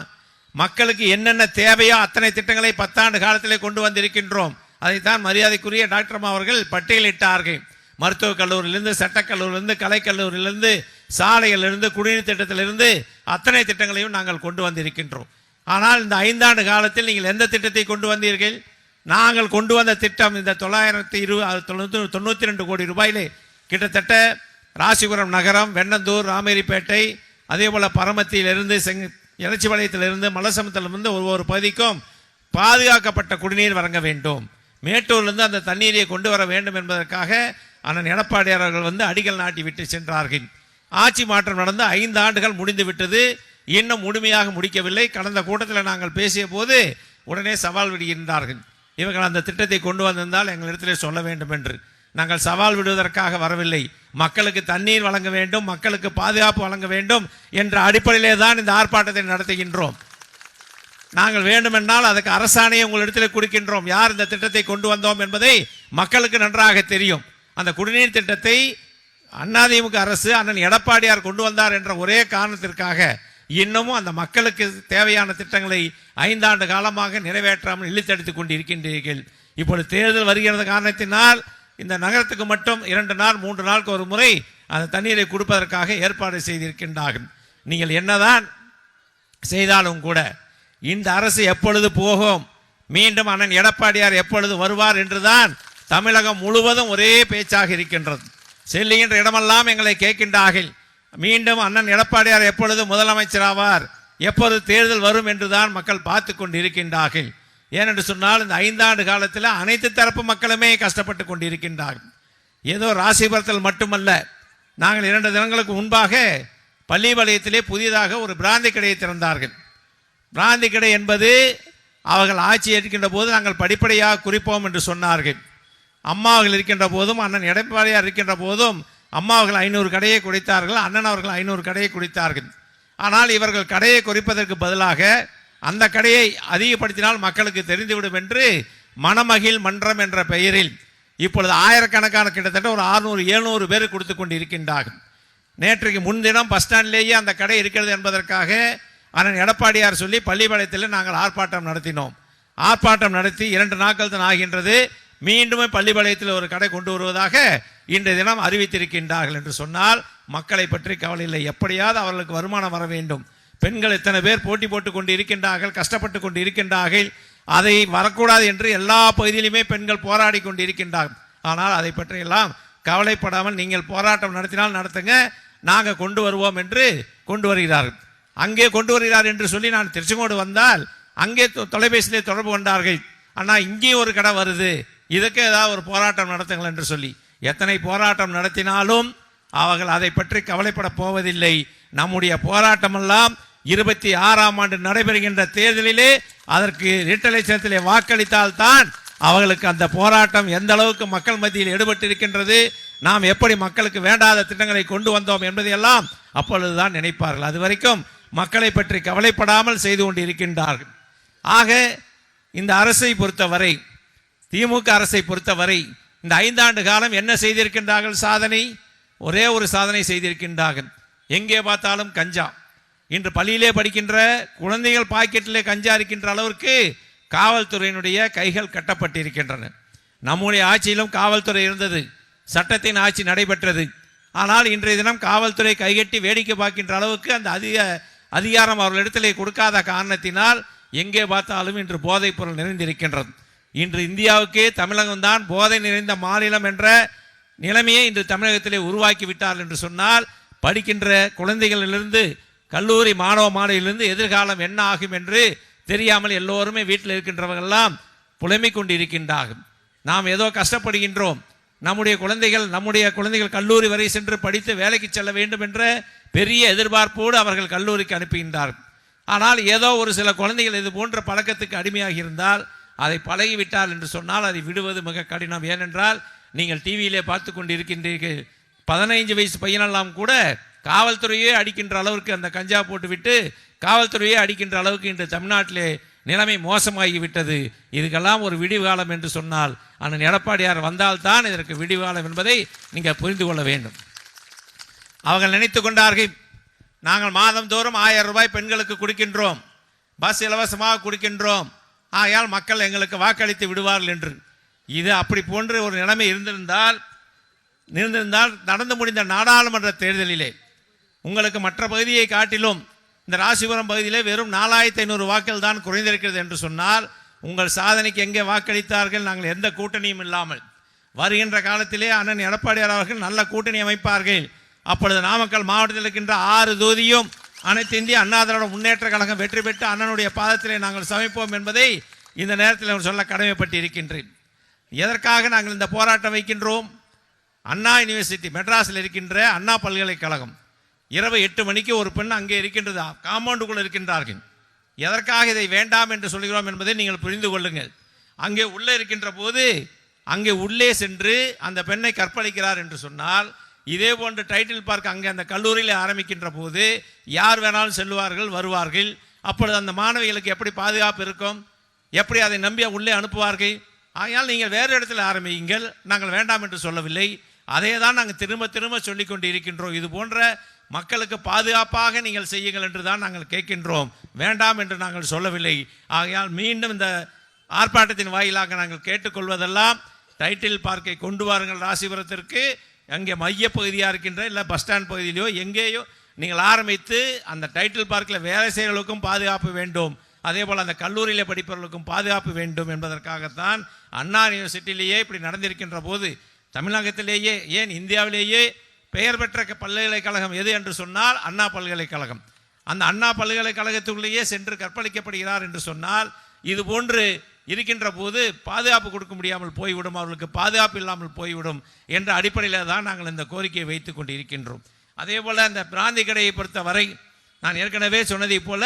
Speaker 5: மக்களுக்கு என்னென்ன தேவையோ அத்தனை திட்டங்களை 10 ஆண்டு காலத்திலே கொண்டு வந்திருக்கின்றோம். அதைத்தான் மரியாதைக்குரிய டாக்டர் அவர்கள் பட்டியலிட்டார்கள். மருத்துவக் கல்லூரியிலிருந்து, சட்டக்கல்லூரியிலிருந்து, கலைக்கல்லூரியிலிருந்து, சாலைகளிலிருந்து குடிநீர் திட்டத்திலிருந்து அத்தனை திட்டங்களையும் நாங்கள் கொண்டு வந்திருக்கின்றோம். ஆனால் இந்த 5 ஆண்டு காலத்தில் நீங்கள் எந்த திட்டத்தை கொண்டு வந்தீர்கள்? நாங்கள் கொண்டு வந்த திட்டம் இந்த 992 கோடி ரூபாயிலே கிட்டத்தட்ட ராசிபுரம் நகரம், வெண்ணந்தூர், ராமேரிப்பேட்டை, அதே போல் பரமத்தியிலிருந்து எலச்சிபாளையத்திலிருந்து மலசமத்திலிருந்து ஒவ்வொரு பகுதிக்கும் பாதுகாக்கப்பட்ட குடிநீர் வழங்க வேண்டும், மேட்டூரிலிருந்து அந்த தண்ணீரை கொண்டு வர வேண்டும் என்பதற்காக அண்ணன் எடப்பாடியார் அவர்கள் அடிக்கல் நாட்டி விட்டு சென்றார்கள். ஆட்சி மாற்றம் நடந்து 5 ஆண்டுகள் முடிந்து விட்டது, இன்னும் முழுமையாக முடிக்கவில்லை. கடந்த கூட்டத்தில் நாங்கள் பேசிய போது உடனே சவால் விடுகின்றார்கள், இவர்கள் அந்த திட்டத்தை கொண்டு வந்திருந்தால் எங்களிடத்திலே சொல்ல வேண்டும் என்று. நாங்கள் சவால் விடுவதற்காக வரவில்லை, மக்களுக்கு தண்ணீர் வழங்க வேண்டும், மக்களுக்கு பாதுகாப்பு வழங்க வேண்டும் என்ற அடிப்படையிலே தான் இந்த ஆர்ப்பாட்டத்தை நடத்துகின்றோம். நாங்கள் வேண்டுமென்றால் அதுக்கு அரசாணையை உங்களிடத்தில் கொடுக்கின்றோம். யார் இந்த திட்டத்தை கொண்டு வந்தோம் என்பதை மக்களுக்கு நன்றாக தெரியும். அந்த குடிநீர் திட்டத்தை அதிமுக அரசு அண்ணன் எடப்பாடியார் கொண்டு வந்தார் என்ற ஒரே காரணத்திற்காக இன்னமும் அந்த மக்களுக்கு தேவையான திட்டங்களை 5 ஆண்டு காலமாக நிறைவேற்றாமல் இழுத்தடித்துக் கொண்டிருக்கின்றீர்கள். இப்பொழுது தேர்தல் வருகிறது காரணத்தினால் இந்த நகரத்துக்கு மட்டும் 2 நாள் 3 நாளுக்கு ஒரு முறை அந்த தண்ணீரை கொடுப்பதற்காக ஏற்பாடு செய்திருக்கின்றார்கள். நீங்கள் என்னதான் செய்தாலும் கூட இந்த அரசு எப்பொழுது போகும், மீண்டும் அண்ணன் எடப்பாடியார் எப்பொழுது வருவார் என்றுதான் தமிழகம் முழுவதும் ஒரே பேச்சாக இருக்கின்றது. செல்லுகின்ற இடமெல்லாம் எங்களை கேட்கின்றார்கள், மீண்டும் அண்ணன் எடப்பாடியார் எப்பொழுது முதலமைச்சராவார், எப்பொழுது தேர்தல் வரும் என்றுதான் மக்கள் பார்த்து கொண்டு இருக்கின்றார்கள். ஏனென்று சொன்னால் இந்த 5 ஆண்டு காலத்தில் அனைத்து தரப்பு மக்களுமே கஷ்டப்பட்டு கொண்டு இருக்கின்றார்கள். ஏதோ ராசிபுரத்தில் மட்டுமல்ல, நாங்கள் 2 தினங்களுக்கு முன்பாக பள்ளிபாளையத்திலே புதிதாக ஒரு பிராந்தி கடையை திறந்தார்கள். பிராந்தி கடை என்பது அவர்கள் ஆட்சி ஏற்கின்ற போது நாங்கள் படிப்படியாக குறிப்போம் என்று சொன்னார்கள். அம்மா அவர்கள் இருக்கின்ற போதும் அண்ணன் எடப்பாடியார் இருக்கின்ற போதும் அம்மா அவர்கள் 500 கடையை குடித்தார்கள், அண்ணன் அவர்கள் 500 கடையை குடித்தார்கள். ஆனால் இவர்கள் கடையை குறைப்பதற்கு பதிலாக அந்த கடையை அதிகப்படுத்தினால் மக்களுக்கு தெரிந்துவிடும் என்று மணமகிழ் மன்றம் என்ற பெயரில் இப்பொழுது ஆயிரக்கணக்கான கிட்டத்தட்ட ஒரு 600-700 பேர் கொடுத்து கொண்டு இருக்கின்றார்கள். நேற்றைக்கு முன்தினம் பஸ் ஸ்டாண்டிலேயே அந்த கடை இருக்கிறது என்பதற்காக அண்ணன் எடப்பாடியார் சொல்லி பள்ளிப்பாளையத்தில் நாங்கள் ஆர்ப்பாட்டம் நடத்தினோம். ஆர்ப்பாட்டம் நடத்தி 2 நாட்கள் தான் ஆகின்றது. மீண்டும் பள்ளிப்பாளையத்தில் ஒரு கடை கொண்டு வருவதாக இன்றைய தினம் அறிவித்திருக்கின்றார்கள் என்று சொன்னால் மக்களை பற்றி கவலை இல்லை. எப்படியாவது அவர்களுக்கு வருமானம் வர வேண்டும். பெண்கள் எத்தனை பேர் போட்டி போட்டு கொண்டு இருக்கின்றார்கள், கஷ்டப்பட்டு கொண்டு இருக்கின்றார்கள். அதை வரக்கூடாது என்று எல்லா பகுதியிலுமே பெண்கள் போராடி கொண்டு இருக்கின்றார்கள். ஆனால் அதை பற்றியெல்லாம் கவலைப்படாமல் நீங்கள் போராட்டம் நடத்தினால் நடத்துங்க, நாங்கள் கொண்டு வருவோம் என்று கொண்டு வருகிறார்கள். அங்கே கொண்டு வருகிறார் என்று சொல்லி நான் திருச்செங்கோடு வந்தால் அங்கே தொலைபேசியிலே தொடர்பு கொண்டார்கள், ஆனால் இங்கே ஒரு கடை வருது, இதுக்கு ஏதாவது ஒரு போராட்டம் நடத்துங்கள் என்று சொல்லி. எத்தனை போராட்டம் நடத்தினாலும் அவர்கள் அதை பற்றி கவலைப்பட போவதில்லை. நம்முடைய போராட்டமெல்லாம் 26ஆம் ஆண்டு நடைபெறுகின்ற தேர்தலிலே அதற்கு இரட்டை வாக்களித்தால் தான் அவர்களுக்கு அந்த போராட்டம் எந்த அளவுக்கு மக்கள் மத்தியில் ஈடுபட்டிருக்கின்றது, நாம் எப்படி மக்களுக்கு வேண்டாத திட்டங்களை கொண்டு வந்தோம் என்பதையெல்லாம் அப்பொழுதுதான் நினைப்பார்கள். அது வரைக்கும் மக்களை பற்றி கவலைப்படாமல் செய்து கொண்டு இருக்கின்றார்கள். ஆக இந்த அரசை பொறுத்தவரை, திமுக அரசை பொறுத்தவரை இந்த 5 ஆண்டு காலம் என்ன செய்திருக்கின்றார்கள்? சாதனை, ஒரே ஒரு சாதனை செய்திருக்கின்றார்கள். எங்கே பார்த்தாலும் கஞ்சா. இன்று பள்ளியிலே படிக்கின்ற குழந்தைகள் பாக்கெட்டிலே கஞ்சா இருக்கின்ற அளவிற்கு காவல்துறையினுடைய கைகள் கட்டப்பட்டிருக்கின்றன. நம்முடைய ஆட்சியிலும் காவல்துறை இருந்தது, சட்டத்தின் ஆட்சி நடைபெற்றது. ஆனால் இன்றைய தினம் காவல்துறை கைகட்டி வேடிக்கை பார்க்கின்ற அளவுக்கு அந்த அதிகாரம் அவர்களிடத்திலே கொடுக்காத காரணத்தினால் எங்கே பார்த்தாலும் இன்று போதைப் பொருள் நிறைந்திருக்கின்றது. இன்று இந்தியாவுக்கே தமிழகம்தான் போதை நிறைந்த மாநிலம் என்ற நிலைமையை இன்று தமிழகத்திலே உருவாக்கி விட்டார் என்று சொன்னால், படிக்கின்ற குழந்தைகளிலிருந்து கல்லூரி மாணவ மாணவியிலிருந்து எதிர்காலம் என்ன ஆகும் என்று தெரியாமல் எல்லோருமே வீட்டில் இருக்கின்றவர்களெல்லாம் புலம்பிக் கொண்டு இருக்கின்றார்கள். நாம் ஏதோ கஷ்டப்படுகின்றோம், நம்முடைய குழந்தைகள் கல்லூரி வரை சென்று படித்து வேலைக்கு செல்ல வேண்டும் என்ற பெரிய எதிர்பார்ப்போடு அவர்கள் கல்லூரிக்கு அனுப்புகின்றார்கள். ஆனால் ஏதோ ஒரு சில குழந்தைகள் இது போன்ற பழக்கத்துக்கு அடிமையாகி இருந்தால், அதை பழகிவிட்டால் என்று சொன்னால் அதை விடுவது மிக கடினம். ஏனென்றால் நீங்கள் டிவியிலே பார்த்து கொண்டு இருக்கின்றீர்கள், 15 வயசு பையனெல்லாம் கூட காவல்துறையே அடிக்கின்ற அளவிற்கு அந்த கஞ்சா போட்டுவிட்டு காவல்துறையே அடிக்கின்ற அளவுக்கு இன்று தமிழ்நாட்டிலே நிலைமை மோசமாகிவிட்டது. இதுக்கெல்லாம் ஒரு விடிவு காலம் என்று சொன்னால் அண்ணன் எடப்பாடியார் வந்தால்தான் இதற்கு விடிவு காலம் என்பதை நீங்கள் புரிந்து கொள்ள வேண்டும். அவர்கள் நினைத்து கொண்டார்கள், நாங்கள் மாதந்தோறும் 1000 ரூபாய் பெண்களுக்கு கொடுக்கின்றோம், பஸ் இலவசமாக கொடுக்கின்றோம், ஆகையால் மக்கள் எங்களுக்கு வாக்களித்து விடுவார்கள் என்று. இது அப்படி போன்ற ஒரு நிலைமை இருந்திருந்தால் நடந்து முடிந்த நாடாளுமன்ற தேர்தலிலே உங்களுக்கு மற்ற பகுதியை காட்டிலும் இந்த ராசிபுரம் பகுதியிலே வெறும் 4500 வாக்குகள் தான் குறைந்திருக்கிறது என்று சொன்னால் உங்கள் சாதனைக்கு எங்கே வாக்களித்தார்கள்? நாங்கள் எந்த கூட்டணியும் இல்லாமல். வருகின்ற காலத்திலே அண்ணன் எடப்பாடியார் அவர்கள் நல்ல கூட்டணி அமைப்பார்கள். அப்பொழுது நாமக்கல் மாவட்டத்தில் இருக்கின்ற 6 தொகுதியும் அனைத்து இந்திய அண்ணா திராவிட முன்னேற்ற கழகம் வெற்றி பெற்று அண்ணனுடைய பாதத்திலே நாங்கள் சமைப்போம் என்பதை இந்த நேரத்தில் சொல்ல கடமைப்பட்டு இருக்கின்றேன். எதற்காக நாங்கள் இந்த போராட்டம் வைக்கின்றோம்? அண்ணா யூனிவர்சிட்டி மெட்ராஸில் இருக்கின்ற அண்ணா பல்கலைக்கழகம் இரவு 8 மணிக்கு ஒரு பெண் அங்கே இருக்கின்றது, காம்பவுண்டுக்குள் இருக்கின்றார்கள். எதற்காக இதை வேண்டாம் என்று சொல்கிறோம் என்பதை நீங்கள் புரிந்து கொள்ளுங்கள். அங்கே உள்ளே இருக்கின்ற போது அங்கே உள்ளே சென்று அந்த பெண்ணை கற்பழிக்கிறார் என்று சொன்னால், இதே போன்ற டைட்டில் பார்க் அங்கே அந்த கல்லூரியில் ஆரம்பிக்கின்ற போது யார் வேணாலும் செல்வார்கள் வருவார்கள். அப்பொழுது அந்த மாணவிகளுக்கு எப்படி பாதுகாப்பு இருக்கும்? எப்படி அதை நம்பி உள்ளே அனுப்புவார்கள்? ஆகையால் நீங்கள் வேறு இடத்துல ஆரம்பியுங்கள், நாங்கள் வேண்டாம் என்று சொல்லவில்லை. அதே தான் நாங்கள் திரும்ப திரும்ப சொல்லிக் கொண்டு இருக்கின்றோம். இது போன்ற மக்களுக்கு பாதுகாப்பாக நீங்கள் செய்யுங்கள் என்று தான் நாங்கள் கேட்கின்றோம், வேண்டாம் என்று நாங்கள் சொல்லவில்லை. ஆகையால் மீண்டும் இந்த ஆர்ப்பாட்டத்தின் வாயிலாக நாங்கள் கேட்டுக்கொள்வதெல்லாம் டைட்டில் பார்க்கை கொண்டு வாருங்கள் ராசிபுரத்திற்கு. அங்கே மையப்பகுதியாக இருக்கின்ற இல்லை பஸ் ஸ்டாண்ட் பகுதியிலையோ எங்கேயோ நீங்கள் ஆரம்பித்து அந்த டைட்டில் பார்க்கில் வேலை செய்கிறவர்களுக்கும் பாதுகாப்பு வேண்டும், அதே போல் அந்த கல்லூரியில் படிப்பவர்களுக்கும் பாதுகாப்பு வேண்டும் என்பதற்காகத்தான் அண்ணா யூனிவர்சிட்டியிலேயே இப்படி நடந்திருக்கின்ற போது தமிழகத்திலேயே ஏன் இந்தியாவிலேயே பெயர் பெற்ற பல்கலைக்கழகம் எது என்று சொன்னால் அண்ணா பல்கலைக்கழகம். அந்த அண்ணா பல்கலைக்கழகத்துக்குள்ளேயே சென்று கற்பழிக்கப்படுகிறார் என்று சொன்னால் இது போன்று இருக்கின்ற போது பாதுகாப்பு கொடுக்க முடியாமல் போய்விடும், அவர்களுக்கு பாதுகாப்பு இல்லாமல் போய்விடும் என்ற அடிப்படையில் தான் நாங்கள் இந்த கோரிக்கையை வைத்து கொண்டு இருக்கின்றோம். அதே போல் அந்த பிராந்தி கடையை பொறுத்தவரை நான் ஏற்கனவே சொன்னதை போல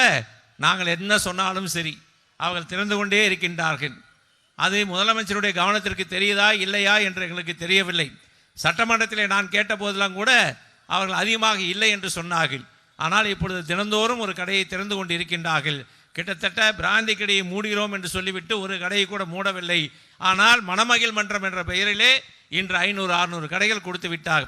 Speaker 5: நாங்கள் என்ன சொன்னாலும் சரி அவர்கள் திறந்து கொண்டே இருக்கின்றார்கள். அது முதலமைச்சருடைய கவனத்திற்கு தெரியுதா இல்லையா என்று எங்களுக்கு தெரியவில்லை. சட்டமன்றத்திலே நான் கேட்ட போதெல்லாம் கூட அவர்கள் அதிகமாக இல்லை என்று சொன்னார்கள். ஆனால் இப்பொழுது தினந்தோறும் ஒரு கடையை திறந்து கொண்டு இருக்கின்றார்கள். கிட்டத்தட்ட பிராந்தி கடையை மூடுகிறோம் என்று சொல்லிவிட்டு ஒரு கடையை கூட மூடவில்லை. ஆனால் மணமகிழ் மன்றம் என்ற பெயரிலே இன்று 500-600 கடைகள் கொடுத்து விட்டார்.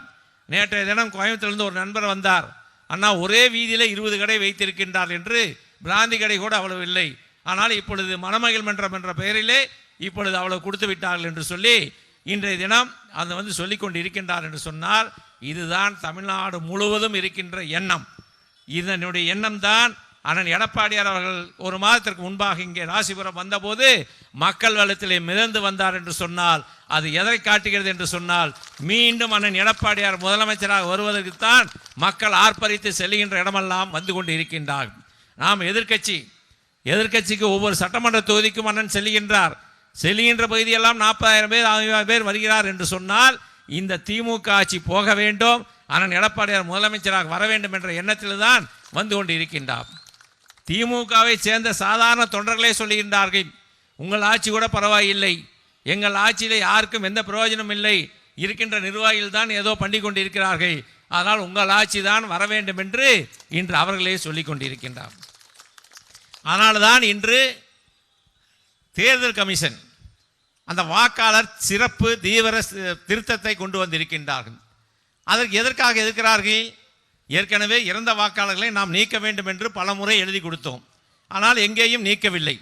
Speaker 5: நேற்றைய தினம் கோயம்புத்தூர்லேருந்து ஒரு நண்பர் வந்தார், அண்ணா ஒரே வீதியில் 20 கடை வைத்திருக்கின்றார் என்று. பிராந்தி கடை கூட அவ்வளவு இல்லை, ஆனால் இப்பொழுது மணமகிழ் மன்றம் என்ற பெயரிலே இப்பொழுது அவ்வளவு கொடுத்து விட்டார்கள் என்று சொல்லி இன்றைய தினம் அதை சொல்லிக் கொண்டு இருக்கின்றார் என்று சொன்னால் இதுதான் தமிழ்நாடு முழுவதும் இருக்கின்ற எண்ணம். இதனுடைய எண்ணம் தான் அண்ணன் எடப்பாடியார் அவர்கள் ஒரு மாதத்திற்கு முன்பாக இங்கே ராசிபுரம் வந்தபோது மக்கள் வெள்ளத்திலே மிதந்து வந்தார் என்று சொன்னால் அது எதை காட்டுகிறது என்று சொன்னால் மீண்டும் அண்ணன் எடப்பாடியார் முதலமைச்சராக வருவதற்குத்தான் மக்கள் ஆர்ப்பரித்து செல்கின்ற இடமெல்லாம் வந்து கொண்டு இருக்கின்றார்கள். நாம் எதிர்க்கட்சிக்கு ஒவ்வொரு சட்டமன்ற தொகுதிக்கும் அண்ணன் செல்கின்றார். செல்கின்ற பகுதியெல்லாம் 40,000 பேர் 50,000 பேர் வருகிறார் என்று சொன்னால் இந்த திமுக ஆட்சி போக வேண்டும், அண்ணன் எடப்பாடியார் முதலமைச்சராக வர வேண்டும் என்ற எண்ணத்தில் தான் வந்து கொண்டு இருக்கின்றார். திமுகவை சேர்ந்த சாதாரண தொண்டர்களே சொல்லுகின்றார்கள், உங்கள் ஆட்சி கூட பரவாயில்லை, எங்கள் ஆட்சியிலே யாருக்கும் எந்த பிரயோஜனம் இல்லை, இருக்கின்ற நிர்வாகிகள் தான் ஏதோ பண்ணி கொண்டு இருக்கிறார்கள், அதனால் உங்கள் ஆட்சி தான் வர வேண்டும் என்று இன்று அவர்களே சொல்லிக் கொண்டிருக்கின்றார். அதனால்தான் இன்று தேர்தல் கமிஷன் அந்த வாக்காளர் சிறப்பு தீவிர திருத்தத்தை கொண்டு வந்திருக்கின்றார்கள். அதற்கு எதற்காக எதிர்க்கிறார்கள்? ஏற்கனவே இறந்த வாக்காளர்களை நாம் நீக்க வேண்டும் என்று பல முறை எழுதி கொடுத்தோம், ஆனால் எங்கேயும் நீக்கவில்லை.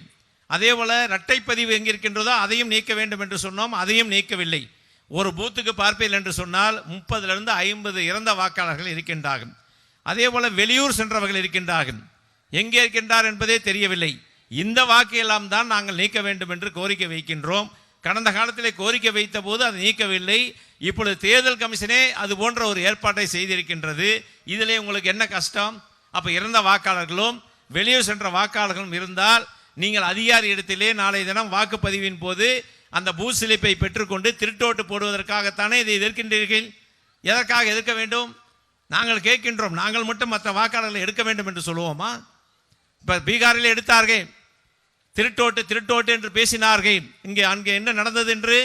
Speaker 5: அதே போல் இரட்டைப்பதிவு எங்கிருக்கின்றதோ அதையும் நீக்க வேண்டும் என்று சொன்னோம், அதையும் நீக்கவில்லை. ஒரு பூத்துக்கு பார்ப்பீர்கள் என்று சொன்னால் 30 to 50 இறந்த வாக்காளர்கள் இருக்கின்றார்கள். அதே போல் வெளியூர் சென்றவர்கள் இருக்கின்றார்கள், எங்கே இருக்கின்றார் என்பதே தெரியவில்லை. இந்த வாக்கையெல்லாம் தான் நாங்கள் நீக்க வேண்டும் என்று கோரிக்கை வைக்கின்றோம். கடந்த காலத்திலே கோரிக்கை வைத்த போது அதை நீக்கவில்லை. இப்பொழுது தேர்தல் கமிஷனே அது போன்ற ஒரு ஏற்பாட்டை செய்திருக்கின்றது. இதிலே உங்களுக்கு என்ன கஷ்டம்? அப்போ இறந்த வாக்காளர்களும் வெளியூர் சென்ற வாக்காளர்களும் இருந்தால் நீங்கள் அதிகாரி இடத்திலே நாளை தினம் வாக்குப்பதிவின் போது அந்த பூத் ஸ்லிப்பை பெற்றுக்கொண்டு திருட்டோட்டு போடுவதற்காகத்தானே இதை எதிர்க்கின்றீர்கள். எதற்காக எதிர்க்க வேண்டும்? நாங்கள் கேட்கின்றோம், நாங்கள் மட்டும் மற்ற வாக்காளர்களை எடுக்க வேண்டும் என்று சொல்லுவோமா? இப்போ பீகாரில் எடுத்தார்கள், திருட்டோட்டு என்று பேசினார்கள். அங்கே என்ன நடந்தது என்று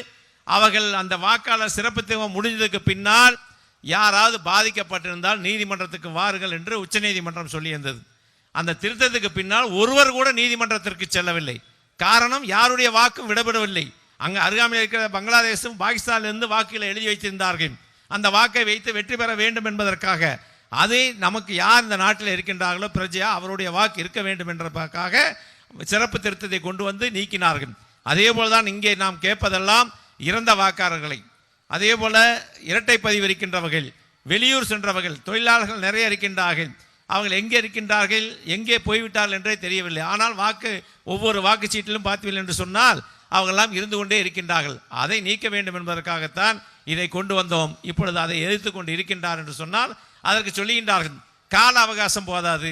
Speaker 5: அவர்கள் அந்த வாக்காளர் சிறப்பு தீர்வு முடிந்ததுக்கு பின்னால் யாராவது பாதிக்கப்பட்டிருந்தால் நீதிமன்றத்துக்கு வாருங்கள் என்று உச்சநீதிமன்றம் சொல்லியிருந்தது. அந்த திருத்தத்துக்கு பின்னால் ஒருவர் கூட நீதிமன்றத்திற்கு செல்லவில்லை. காரணம், யாருடைய வாக்கும் விடப்படவில்லை. அங்கே அருகாமையில் இருக்கிற பங்களாதேஷும் பாகிஸ்தானிலிருந்து வாக்குகளை எழுதி வைத்திருந்தார்கள். அந்த வாக்கை வைத்து வெற்றி பெற வேண்டும் என்பதற்காக அதை நமக்கு யார் இந்த நாட்டில் இருக்கின்றார்களோ பிரஜையா அவருடைய வாக்கு இருக்க வேண்டும் என்பதற்காக சிறப்பு திருத்தத்தை கொண்டு வந்து நீக்கினார்கள். அதே போல் தான் இங்கே நாம் கேட்பதெல்லாம் இறந்த வாக்காளர்களை, அதே போல் இரட்டை பதிவு இருக்கின்றவர்கள், வெளியூர் சென்றவர்கள் தொழிலாளர்கள் நிறைய இருக்கின்றார்கள். அவர்கள் எங்கே இருக்கின்றார்கள், எங்கே போய்விட்டார்கள் என்றே தெரியவில்லை. ஆனால் ஒவ்வொரு வாக்குச்சீட்டிலும் பார்த்தீர்கள் என்று சொன்னால் அவர்களெல்லாம் இருந்து கொண்டே இருக்கின்றார்கள். அதை நீக்க வேண்டும் என்பதற்காகத்தான் இதை கொண்டு வந்தோம். இப்பொழுது அதை எதிர்த்து கொண்டு இருக்கின்றார் என்று சொன்னால் அதற்கு சொல்லுகின்றார்கள், கால அவகாசம் போதாது,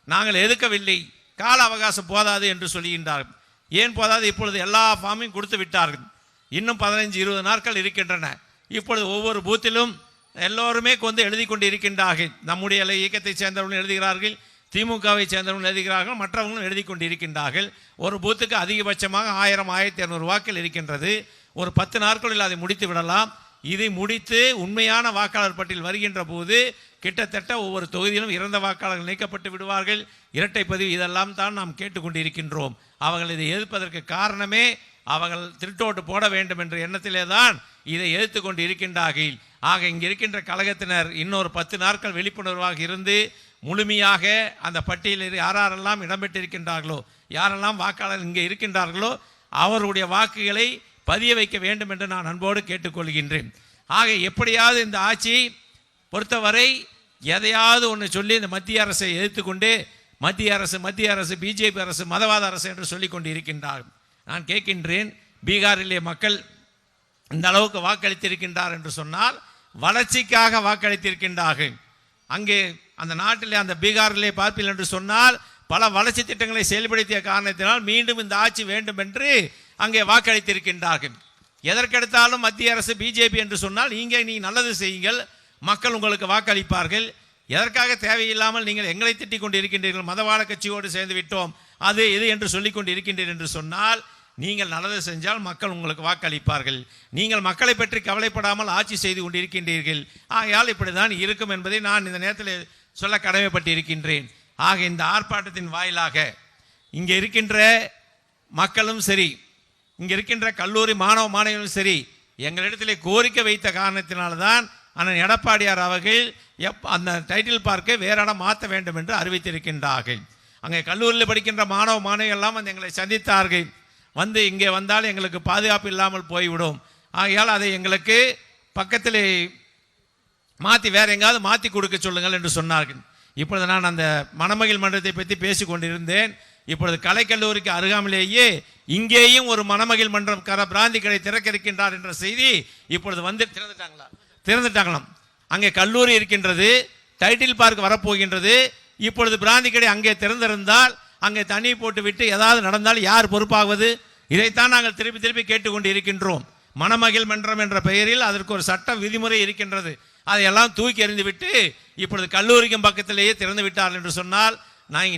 Speaker 5: நாங்கள் எதிர்க்கவில்லை, கால அவகாசம் போதாது என்று சொல்லுகின்றார்கள். ஏன் போதாது? இப்பொழுது எல்லா ஃபார்மையும் கொடுத்து விட்டார்கள். இன்னும் 15-20 நாட்கள் இருக்கின்றன. இப்பொழுது ஒவ்வொரு பூத்திலும் எல்லோருமே வந்து எழுதி கொண்டு இருக்கின்றார்கள். நம்முடைய இயக்கத்தை சேர்ந்தவர்களும் எழுதுகிறார்கள், திமுகவை சேர்ந்தவர்களும் எழுதுகிறார்கள், மற்றவர்களும் எழுதி கொண்டு இருக்கின்றார்கள். ஒரு பூத்துக்கு அதிகபட்சமாக 1000-1200 வாக்கள் இருக்கின்றது. ஒரு 10 நாட்களில் அதை முடித்து விடலாம். இதை முடித்து உண்மையான வாக்காளர் பட்டியல் வருகின்ற போது கிட்டத்தட்ட ஒவ்வொரு தொகுதியிலும் இறந்த வாக்காளர்கள் நீக்கப்பட்டு விடுவார்கள். இரட்டை பதிவு இதெல்லாம் தான் நாம் கேட்டுக்கொண்டு இருக்கின்றோம். அவர்கள் இதை எதிர்ப்பதற்கு காரணமே அவர்கள் திருட்டோட்டு போட வேண்டும் என்ற எண்ணத்திலே தான் இதை எதிர்த்து கொண்டு இருக்கின்றார்கள். ஆக இங்கே இருக்கின்ற கழகத்தினர் இன்னொரு 10 நாட்கள் விழிப்புணர்வாக இருந்து முழுமையாக அந்த பட்டியலில் யாரெல்லாம் இடம்பெற்றிருக்கின்றார்களோ, யாரெல்லாம் வாக்காளர் இங்கே இருக்கின்றார்களோ அவருடைய வாக்குகளை பதிய வைக்க வேண்டும் என்று நான் அன்போடு கேட்டுக்கொள்கின்றேன். ஆக எப்படியாவது இந்த ஆட்சியை பொறுத்தவரை எதையாவது ஒன்று சொல்லி இந்த மத்திய அரசை எதிர்த்து கொண்டு மத்திய அரசு பிஜேபி அரசு மதவாத அரசு என்று சொல்லிக் கொண்டு இருக்கின்றார்கள். நான் கேட்கின்றேன், பீகாரிலே மக்கள் இந்த அளவுக்கு வாக்களித்திருக்கின்றார் என்று சொன்னால் வளர்ச்சிக்காக வாக்களித்திருக்கின்றார்கள். அங்கே அந்த நாட்டிலே அந்த பீகாரிலே பார்ப்பீர்கள் என்று சொன்னால் பல வளர்ச்சி திட்டங்களை செயல்படுத்திய காரணத்தினால் மீண்டும் இந்த ஆட்சி வேண்டும் என்று அங்கே வாக்களித்திருக்கின்றார்கள். எதற்கெடுத்தாலும் மத்திய அரசு பிஜேபி என்று சொன்னால் நீ நல்லது செய்யுங்கள், மக்கள் உங்களுக்கு வாக்களிப்பார்கள். எதற்காக தேவையில்லாமல் நீங்கள் எங்களை திட்டிக் கொண்டு இருக்கின்றீர்கள், மதவாத கட்சியோடு சேர்ந்து விட்டோம் அது இது என்று சொல்லிக் கொண்டு இருக்கின்றீர்கள் என்று சொன்னால் நீங்கள் நல்லது செஞ்சால் மக்கள் உங்களுக்கு வாக்களிப்பார்கள். நீங்கள் மக்களை பற்றி கவலைப்படாமல் ஆட்சி செய்து கொண்டு இருக்கின்றீர்கள். ஆகையால் இப்படி தான் இருக்கும் என்பதை நான் இந்த நேரத்தில் சொல்ல கடமைப்பட்டு இருக்கின்றேன். ஆக இந்த ஆர்ப்பாட்டத்தின் வாயிலாக இங்கே இருக்கின்ற மக்களும் சரி, இங்கே இருக்கின்ற கல்லூரி மாணவர்களும் சரி, எங்களிடத்திலே கோரிக்கை வைத்த காரணத்தினால்தான் அண்ணன் எடப்பாடியார் அவர்கள் அந்த டைட்டில் பார்க்கை வேற இடம் மாற்ற வேண்டும் என்று அறிவித்திருக்கின்றார்கள். அங்கே கல்லூரியில் படிக்கின்ற மாணவிகள் எல்லாம் வந்து எங்களை சந்தித்தார்கள். வந்து இங்கே வந்தால் எங்களுக்கு பாதுகாப்பு இல்லாமல் போய்விடும், ஆகையால் அதை எங்களுக்கு பக்கத்தில் மாற்றி வேற எங்காவது மாற்றி கொடுக்க சொல்லுங்கள் என்று சொன்னார்கள். இப்பொழுது நான் அந்த மணமகிழ் மன்றத்தை பற்றி பேசி கொண்டிருந்தேன். இப்பொழுது கலைக்கல்லூரிக்கு அருகாமலேயே இங்கேயும் ஒரு மணமகிழ் மன்றம் பிராந்தி கடை திறக்க இருக்கின்றார் என்ற செய்தி இப்பொழுது வந்து திறந்துட்டாங்களாம். அங்கே கல்லூரி இருக்கின்றது, டைட்டில் பார்க் வரப்போகின்றது. இப்பொழுது பிராந்தி கடை அங்கே திறந்திருந்தால் அங்கே தண்ணி போட்டு விட்டு ஏதாவது நடந்தால் யார் பொறுப்பாகுவது? இதைத்தான் நாங்கள் திருப்பி கேட்டுக்கொண்டு இருக்கின்றோம். மணமகிழ் மன்றம் என்ற பெயரில் அதற்கு ஒரு சட்ட விதிமுறை இருக்கின்றது. அதையெல்லாம் தூக்கி எறிந்து விட்டு இப்பொழுது கல்லூரிக்கும் பக்கத்திலேயே திறந்து விட்டார்கள் என்று சொன்னால்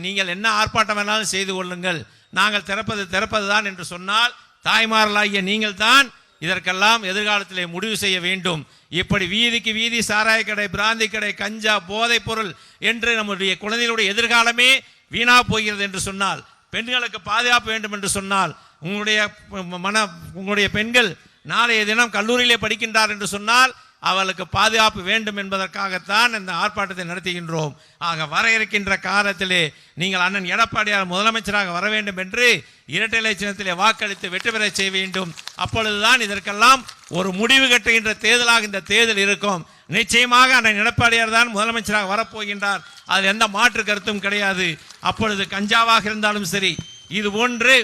Speaker 5: நீங்கள் என்ன ஆர்ப்பாட்டம் வேணாலும் செய்து கொள்ளுங்கள், நாங்கள் திறப்பது தான் என்று சொன்னால் தாய்மார்களாகிய நீங்கள் தான் இதற்கெல்லாம் எதிர்காலத்திலே முடிவு செய்ய வேண்டும். இப்படி வீதிக்கு வீதி சாராய கடை, பிராந்தி கடை, கஞ்சா, போதைப் பொருள் என்று நம்முடைய குழந்தைகளுடைய எதிர்காலமே வீணா போகிறது என்று சொன்னால், பெண்களுக்கு பாதுகாப்பு வேண்டும் என்று சொன்னால், உங்களுடைய பெண்கள் நாளைய தினம் கல்லூரியிலே படிக்கின்றார் என்று சொன்னால் அவளுக்கு பாதுகாப்பு வேண்டும் என்பதற்காகத்தான் இந்த ஆர்ப்பாட்டத்தை நடத்துகின்றோம். ஆக வர இருக்கின்ற காலத்திலே நீங்கள் அண்ணன் எடப்பாடியார் முதலமைச்சராக வர வேண்டும் என்று இரட்டை இலை சின்னத்திலே வாக்களித்து வெற்றி பெற செய்ய வேண்டும். அப்பொழுதுதான் இதற்கெல்லாம் ஒரு முடிவு கட்டுகின்ற தேர்தலாக இந்த தேர்தல் இருக்கும். நிச்சயமாக அண்ணன் எடப்பாடியார் தான் முதலமைச்சராக வரப்போகின்றார், அதில் எந்த மாற்று கருத்தும் கிடையாது. அப்பொழுது கஞ்சாவாக இருந்தாலும் சரி, இது போன்று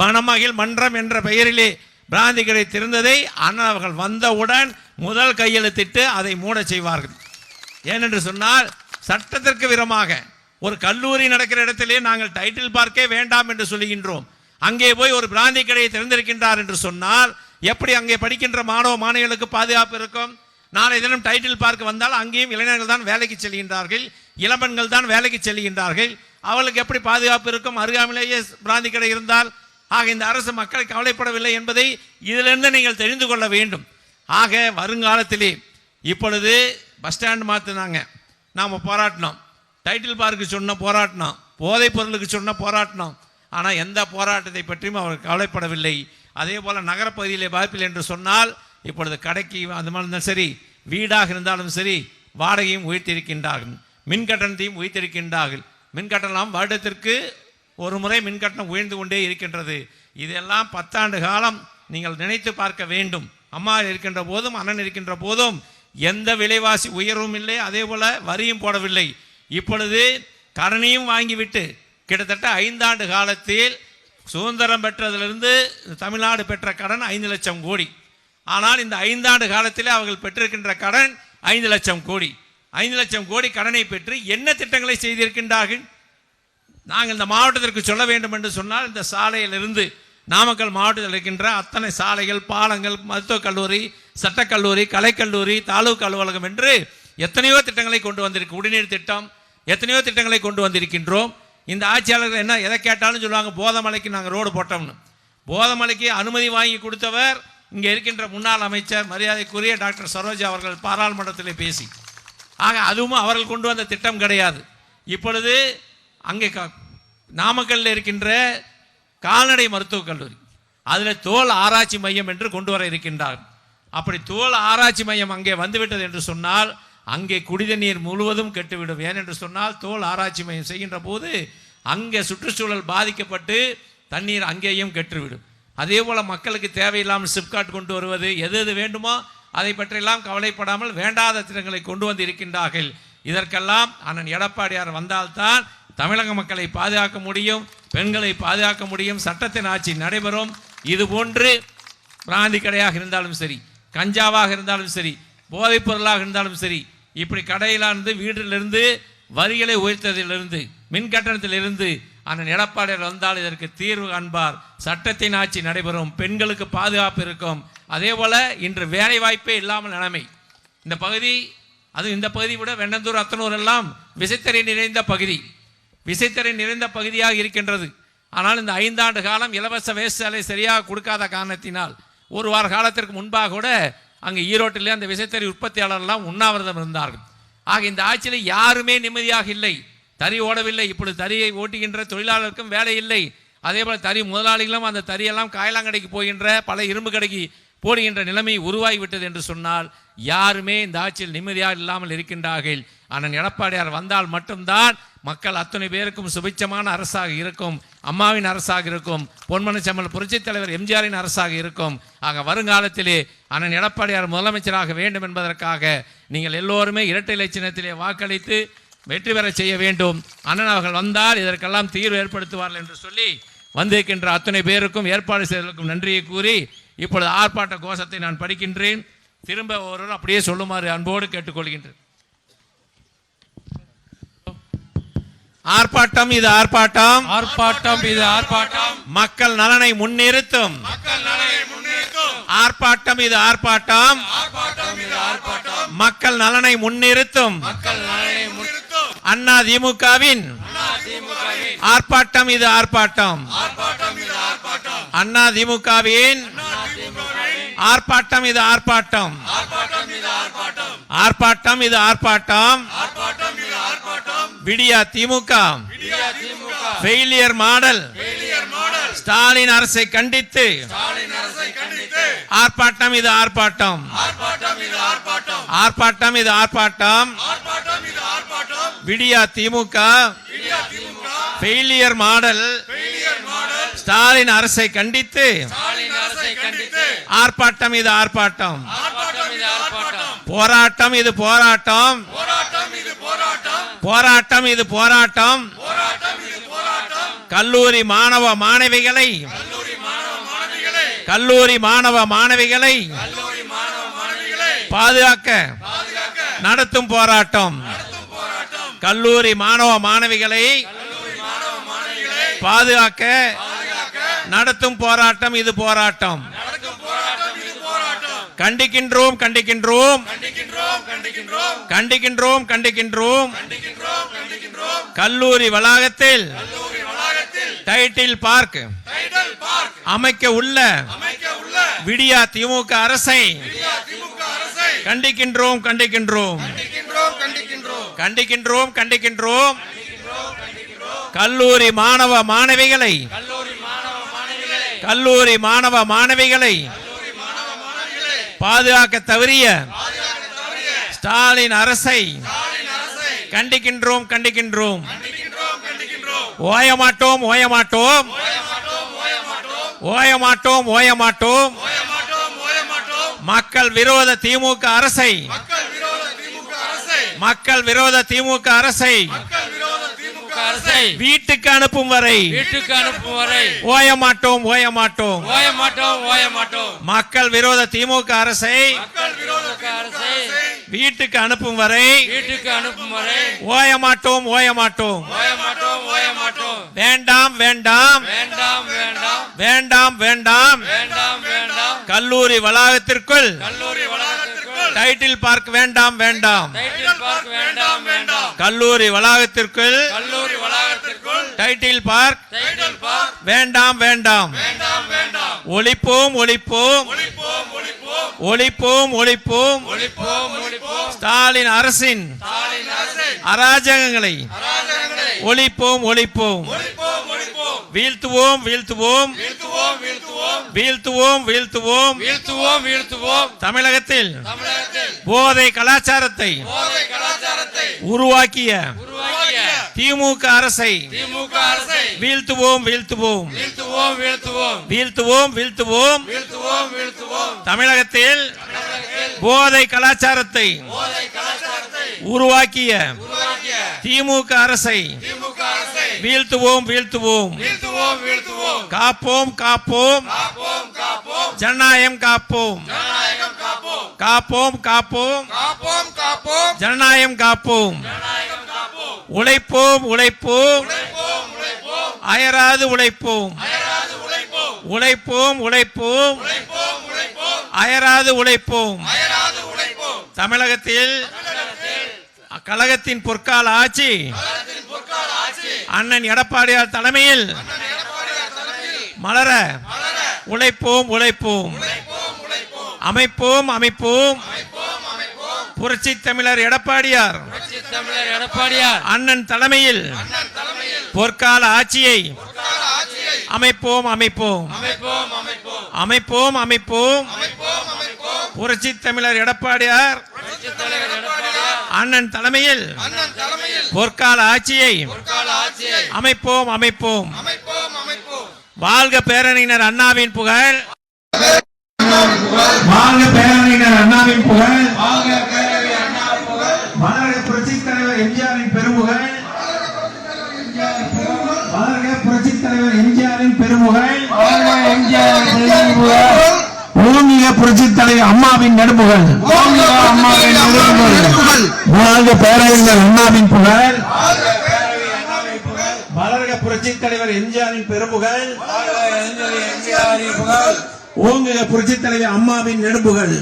Speaker 5: மணமகிழ் மன்றம் என்ற பெயரிலே பிராந்தி கடை திறந்ததை அண்ணன் அவர்கள் வந்தவுடன் முதல் கையெழுத்திட்டு அதை மூட செய்வார்கள். ஏனென்று சொன்னால் சட்டத்திற்கு விரோதமாக ஒரு கல்லூரி நடக்கிற இடத்திலே நாங்கள் டைட்டில் பார்க்கே வேண்டாம் என்று சொல்லுகின்றோம். அங்கே போய் ஒரு பிராந்தி கடையை திறந்திருக்கின்றார் என்று சொன்னால் எப்படி அங்கே படிக்கின்ற மாணவிகளுக்கு பாதுகாப்பு இருக்கும்? நாளை தினம் டைட்டில் பார்க்க வந்தால் அங்கேயும் இளைஞர்கள் தான் வேலைக்கு செல்கின்றார்கள், இளம்பெண்கள் தான் வேலைக்கு செல்கின்றார்கள். அவளுக்கு எப்படி பாதுகாப்பு இருக்கும் அருகாமையிலேயே பிராந்தி கடை இருந்தால்? ஆக இந்த அரசு மக்களை கவலைப்படவில்லை என்பதை இதிலிருந்து நீங்கள் தெரிந்து கொள்ள வேண்டும். ஆக வருங்காலத்திலே இப்பொழுது பஸ் ஸ்டாண்ட் மாற்றினாங்க, நாம் போராட்டினோம், டைட்டில் பார்க்கு சொன்ன போராட்டினோம், போதைப் பொருளுக்கு சொன்ன போராட்டினோம். ஆனால் எந்த போராட்டத்தை பற்றியும் அவர் கவலைப்படவில்லை. அதே போல் நகரப்பகுதியிலே பாதிப்பில் என்று சொன்னால் இப்பொழுது கடைக்கு அந்த மாதிரி இருந்தாலும் சரி, வீடாக இருந்தாலும் சரி, வாடகையும் உயர்த்தியிருக்கின்றார்கள், மின் கட்டணத்தையும் உயர்த்தியிருக்கின்றார்கள். மின் கட்டணம் வருடத்திற்கு ஒரு முறை மின்கட்டணம் உயர்ந்து கொண்டே இருக்கின்றது. இதெல்லாம் 10 ஆண்டு காலம் நீங்கள் நினைத்து பார்க்க வேண்டும். அம்மா இருக்கின்ற போதும் அண்ணன் இருக்கின்ற போதும் எந்த விலைவாசி உயர்வும் இல்லை, அதே போல வரியும் போடவில்லை. இப்பொழுது கடனையும் வாங்கிவிட்டு கிட்டத்தட்ட 5 ஆண்டு காலத்தில் சுதந்திரம் பெற்றதிலிருந்து தமிழ்நாடு பெற்ற கடன் 5 லட்சம் கோடி. ஆனால் இந்த 5 ஆண்டு காலத்தில் அவர்கள் பெற்றிருக்கின்ற கடன் 5 லட்சம் கோடி. 5 லட்சம் கோடி கடனை பெற்று என்ன திட்டங்களை செய்திருக்கின்றார்கள்? நாங்கள் இந்த மாவட்டத்திற்கு சொல்ல வேண்டும் என்று சொன்னால், இந்த சாலையிலிருந்து நாமக்கல் மாவட்டத்தில் இருக்கின்ற அத்தனை சாலைகள், பாலங்கள், மருத்துவக் கல்லூரி, சட்டக்கல்லூரி, கலைக்கல்லூரி, தாலுகா அலுவலகம் என்று எத்தனையோ திட்டங்களை கொண்டு வந்திருக்கு. குடிநீர் திட்டம், எத்தனையோ திட்டங்களை கொண்டு வந்திருக்கின்றோம். இந்த ஆட்சியாளர்கள் என்ன எதை கேட்டாலும் சொல்லுவாங்க, போதமலைக்கு நாங்கள் ரோடு போட்டோம்னு. போதமலைக்கு அனுமதி வாங்கி கொடுத்தவர் இங்கே இருக்கின்ற முன்னாள் அமைச்சர் மரியாதைக்குரிய டாக்டர் சரோஜா அவர்கள் பாராளுமன்றத்தில் பேசி. ஆக அதுவும் அவர்கள் கொண்டு வந்த திட்டம் கிடையாது. இப்பொழுது அங்கே நாமக்கல்லில் இருக்கின்ற கால்நடை மருத்துவக் கல்லூரி, அதில் தோல் ஆராய்ச்சி மையம் என்று கொண்டு வர இருக்கின்றார். அப்படி தோல் ஆராய்ச்சி மையம் அங்கே வந்துவிட்டது என்று சொன்னால் அங்கே குடிநீர் முழுவதும் கெட்டுவிடும். ஏனென்று சொன்னால் தோல் ஆராய்ச்சி மையம் செய்கின்ற போது அங்கே சுற்றுச்சூழல் பாதிக்கப்பட்டு தண்ணீர் அங்கேயும் கெட்டுவிடும். அதே போல் மக்களுக்கு தேவையில்லாமல் சிப்காட் கொண்டு வருவது, எது எது வேண்டுமோ அதை பற்றியெல்லாம் கவலைப்படாமல் வேண்டாத திட்டங்களை கொண்டு வந்து இருக்கின்றார்கள். இதற்கெல்லாம் அண்ணன் எடப்பாடியார் வந்தால்தான் தமிழக மக்களை பாதுகாக்க முடியும், பெண்களை பாதுகாக்க முடியும், சட்டத்தின் ஆட்சி நடைபெறும். இது போன்று பிராந்தி கடையாக இருந்தாலும் சரி, கஞ்சாவாக இருந்தாலும் சரி, போதைப் பொருளாக இருந்தாலும் சரி, இப்படி கடையிலிருந்து வீட்டிலிருந்து வரிகளை உயர்த்ததிலிருந்து மின் கட்டணத்திலிருந்து அண்ணன் எடப்பாடியார் வந்தால் இதற்கு தீர்வு காண்பார். சட்டத்தின் ஆட்சி நடைபெறும், பெண்களுக்கு பாதுகாப்பு இருக்கும். அதே போல இன்று வேலை வாய்ப்பே இல்லாமல் நிலைமை இந்த பகுதி, அது இந்த பகுதி விட வெண்ணந்தூர், அத்தனூர் எல்லாம் விசைத்தறி நிறைந்த பகுதி, விசைத்தறி நிறைந்த பகுதியாக இருக்கின்றது. ஆனால் இந்த 5 ஆண்டு காலம் இலவச வேஷ்சாலை சரியாக கொடுக்காத காரணத்தினால் ஒரு வார காலத்திற்கு முன்பாக கூட அங்கே ஈரோட்டிலே அந்த விசைத்தறி உற்பத்தியாளர்கள்லாம் உண்ணாவிரதம் இருந்தார்கள். ஆக இந்த ஆட்சியில் யாருமே நிம்மதியாக இல்லை. தறி ஓடவில்லை. இப்பொழுது தறியை ஓட்டுகின்ற தொழிலாளருக்கும் வேலை இல்லை. அதே போல் தறி முதலாளிகளும் அந்த தறியெல்லாம் காயலாங்கடைக்கு போகின்ற, பல இரும்பு கடைக்கு போடுகின்ற நிலைமை உருவாகிவிட்டது என்று சொன்னால் யாருமே இந்த ஆட்சியில் நிம்மதியாக இல்லாமல் இருக்கின்றார்கள். அண்ணன் எடப்பாடியார் வந்தால் மட்டும்தான் மக்கள் அத்தனை பேருக்கும் சுபிட்சமான அரசாக இருக்கும், அம்மாவின் அரசாக இருக்கும், பொன்மனச்செம்மல் புரட்சித் தலைவர் எம்ஜிஆரின் அரசாக இருக்கும். ஆக வருங்காலத்திலே அண்ணன் எடப்பாடியார் முதலமைச்சராக வேண்டும் என்பதற்காக நீங்கள் எல்லோருமே இரட்டை இலை சின்னத்திலே வாக்களித்து வெற்றி பெற செய்ய வேண்டும். அண்ணன் அவர்கள் வந்தால் இதற்கெல்லாம் தீர்வு ஏற்படுத்துவார்கள் என்று சொல்லி வந்திருக்கின்ற அத்தனை பேருக்கும் ஏற்பாடு செய்ததற்கும் நன்றியை கூறி இப்பொழுது ஆர்ப்பாட்ட கோஷத்தை நான் படிக்கின்றேன். திரும்ப ஒருவர் அப்படியே சொல்லுமாறு அன்போடு கேட்டுக்கொள்கின்றேன். ஆர்ப்பாட்டம் இது ஆர்ப்பாட்டம்,
Speaker 4: ஆர்ப்பாட்டம் இது ஆர்ப்பாட்டம்,
Speaker 5: மக்கள் நலனை முன்னிறுத்தும். ஆர்ப்பாட்டம் இது ஆர்ப்பாட்டம், மக்கள் நலனை முன்னிறுத்தும். அண்ணா திமுகவின் ஆர்ப்பாட்டம் இது ஆர்ப்பாட்டம், அண்ணா திமுகவின் ஆர்ப்பாட்டம் இது ஆர்ப்பாட்டம், ஆர்ப்பாட்டம் இது ஆர்ப்பாட்டம். விடியா திமுக ஃபெயிலியர் மாடல் ஸ்டாலின் அரசை கண்டித்து ஆர்ப்பாட்டம் இது ஆர்ப்பாட்டம், ஆர்ப்பாட்டம் இது ஆர்ப்பாட்டம். விடியா திமுக ஃபெயிலியர் மாடல் ஸ்டாலின் அரசை கண்டித்து ஆர்ப்பாட்டம் இது ஆர்ப்பாட்டம். போராட்டம் இது போராட்டம், போராட்டம் இது போராட்டம். கல்லூரி மாணவ மாணவிகளை, கல்லூரி மாணவ மாணவிகளை பாதுகாக்க நடத்தும் போராட்டம். கல்லூரி மாணவ மாணவிகளை பாதுகாக்க நடத்தும் போராட்டம் இது போராட்டம். கண்டிக்கின்றோம் கண்டிக்கின்றோம் கண்டிக்கின்றோம் கண்டிக்கின்றோம். கல்லூரி வளாகத்தில் டைட்டில் பார்க் அமைக்க உள்ள விடியா திமுக அரசை கண்டிக்கின்றோம் கண்டிக்கின்றோம் கண்டிக்கின்றோம் கண்டிக்கின்றோம். கல்லூரி மாணவ மாணவிகளை, கல்லூரி மாணவ மாணவிகளை பாதுகாக்க தவறிய ஸ்டாலின் அரசை கண்டிக்கின்றோம் கண்டிக்கின்றோம். ஓயமாட்டோம் ஓயமாட்டோம் ஓயமாட்டோம் ஓயமாட்டோம். மக்கள் விரோத திமுக அரசை மக்கள் விரோத திமுக அரசை வீட்டுக்கு அனுப்பும் வரை ஓய மாட்டோம் மக்கள் விரோத திமுக அரசை வீட்டுக்கு அனுப்பும் வரை ஓய மாட்டோம் வேண்டாம் கல்லூரி வளாகத்திற்குள் டைட்டில் பார்க் வேண்டாம் கல்லூரி வளாகத்திற்குள் டைட்டில் பார்க் வேண்டாம் ஒழிப்போம் ஸ்டாலின் அரசின் அராஜகங்களை ஒழிப்போம் வீழ்த்துவோம் தமிழகத்தில் போதை கலாச்சாரத்தை உருவாக்கிய திமுக அரசை வீழ்த்துவோம் தமிழகத்தில் போதை கலாச்சாரத்தை உருவாக்கிய திமுக அரசை வீழ்த்துவோம் காப்போம் ஜனநாயகம் காப்போம் ஜனநாயகம் காப்போம் உழைப்போம் அயராது உழைப்போம் அயராது உழைப்போம் தமிழகத்தில் கழகத்தின் பொற்கால ஆட்சி அண்ணன் எடப்பாடியார் தலைமையில் மலர உழைப்போம் அமைப்போம் புரட்சி தமிழர் எடப்பாடியார் அண்ணன் தலைமையில் பொற்கால ஆட்சியை அமைப்போம் புரட்சி தமிழர் எடப்பாடியார் அண்ணன் தலைமையில் பொற்கால ஆட்சியை அமைப்போம் வாழ்க பேரணியினர் அண்ணாவின் புகழ் வாழ்க புரட்சி தலைவர் எம்ஜிஆரின் பெருமுகழ் ஓமிக புரட்சி தலைவர் அம்மாவின் நெடுமுகழ் வாழ்க பேரறிஞர் அண்ணாவின் புகழ் வளர்க புரட்சி தலைவர் எம்ஜிஆரின் பெருமுகழ் ஓங்குக புரட்சி தலைவர் அம்மாவின் நெடுமுகழ்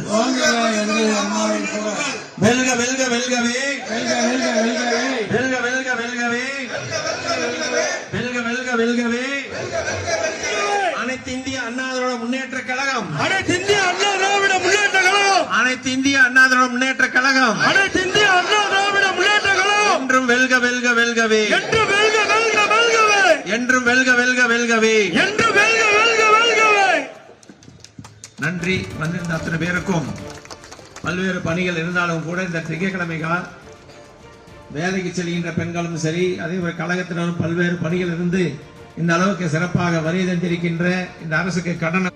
Speaker 5: வெல்கவே அனைத்து இந்திய அண்ணா திராவிட முன்னேற்ற கழகம் என்றும் வெல்கவே நன்றி. வந்திருந்த அத்தனை பேருக்கும் பல்வேறு பணிகள் இருந்தாலும் கூட இந்த திங்கட்கிழமை வேலைக்கு செல்கின்ற பெண்களும் சரி, அதே போல கழகத்தினரும் பல்வேறு பணிகள் இருந்து இந்த அளவுக்கு சிறப்பாக வருகை தந்திருக்கின்ற இந்த அரசுக்கு கடன்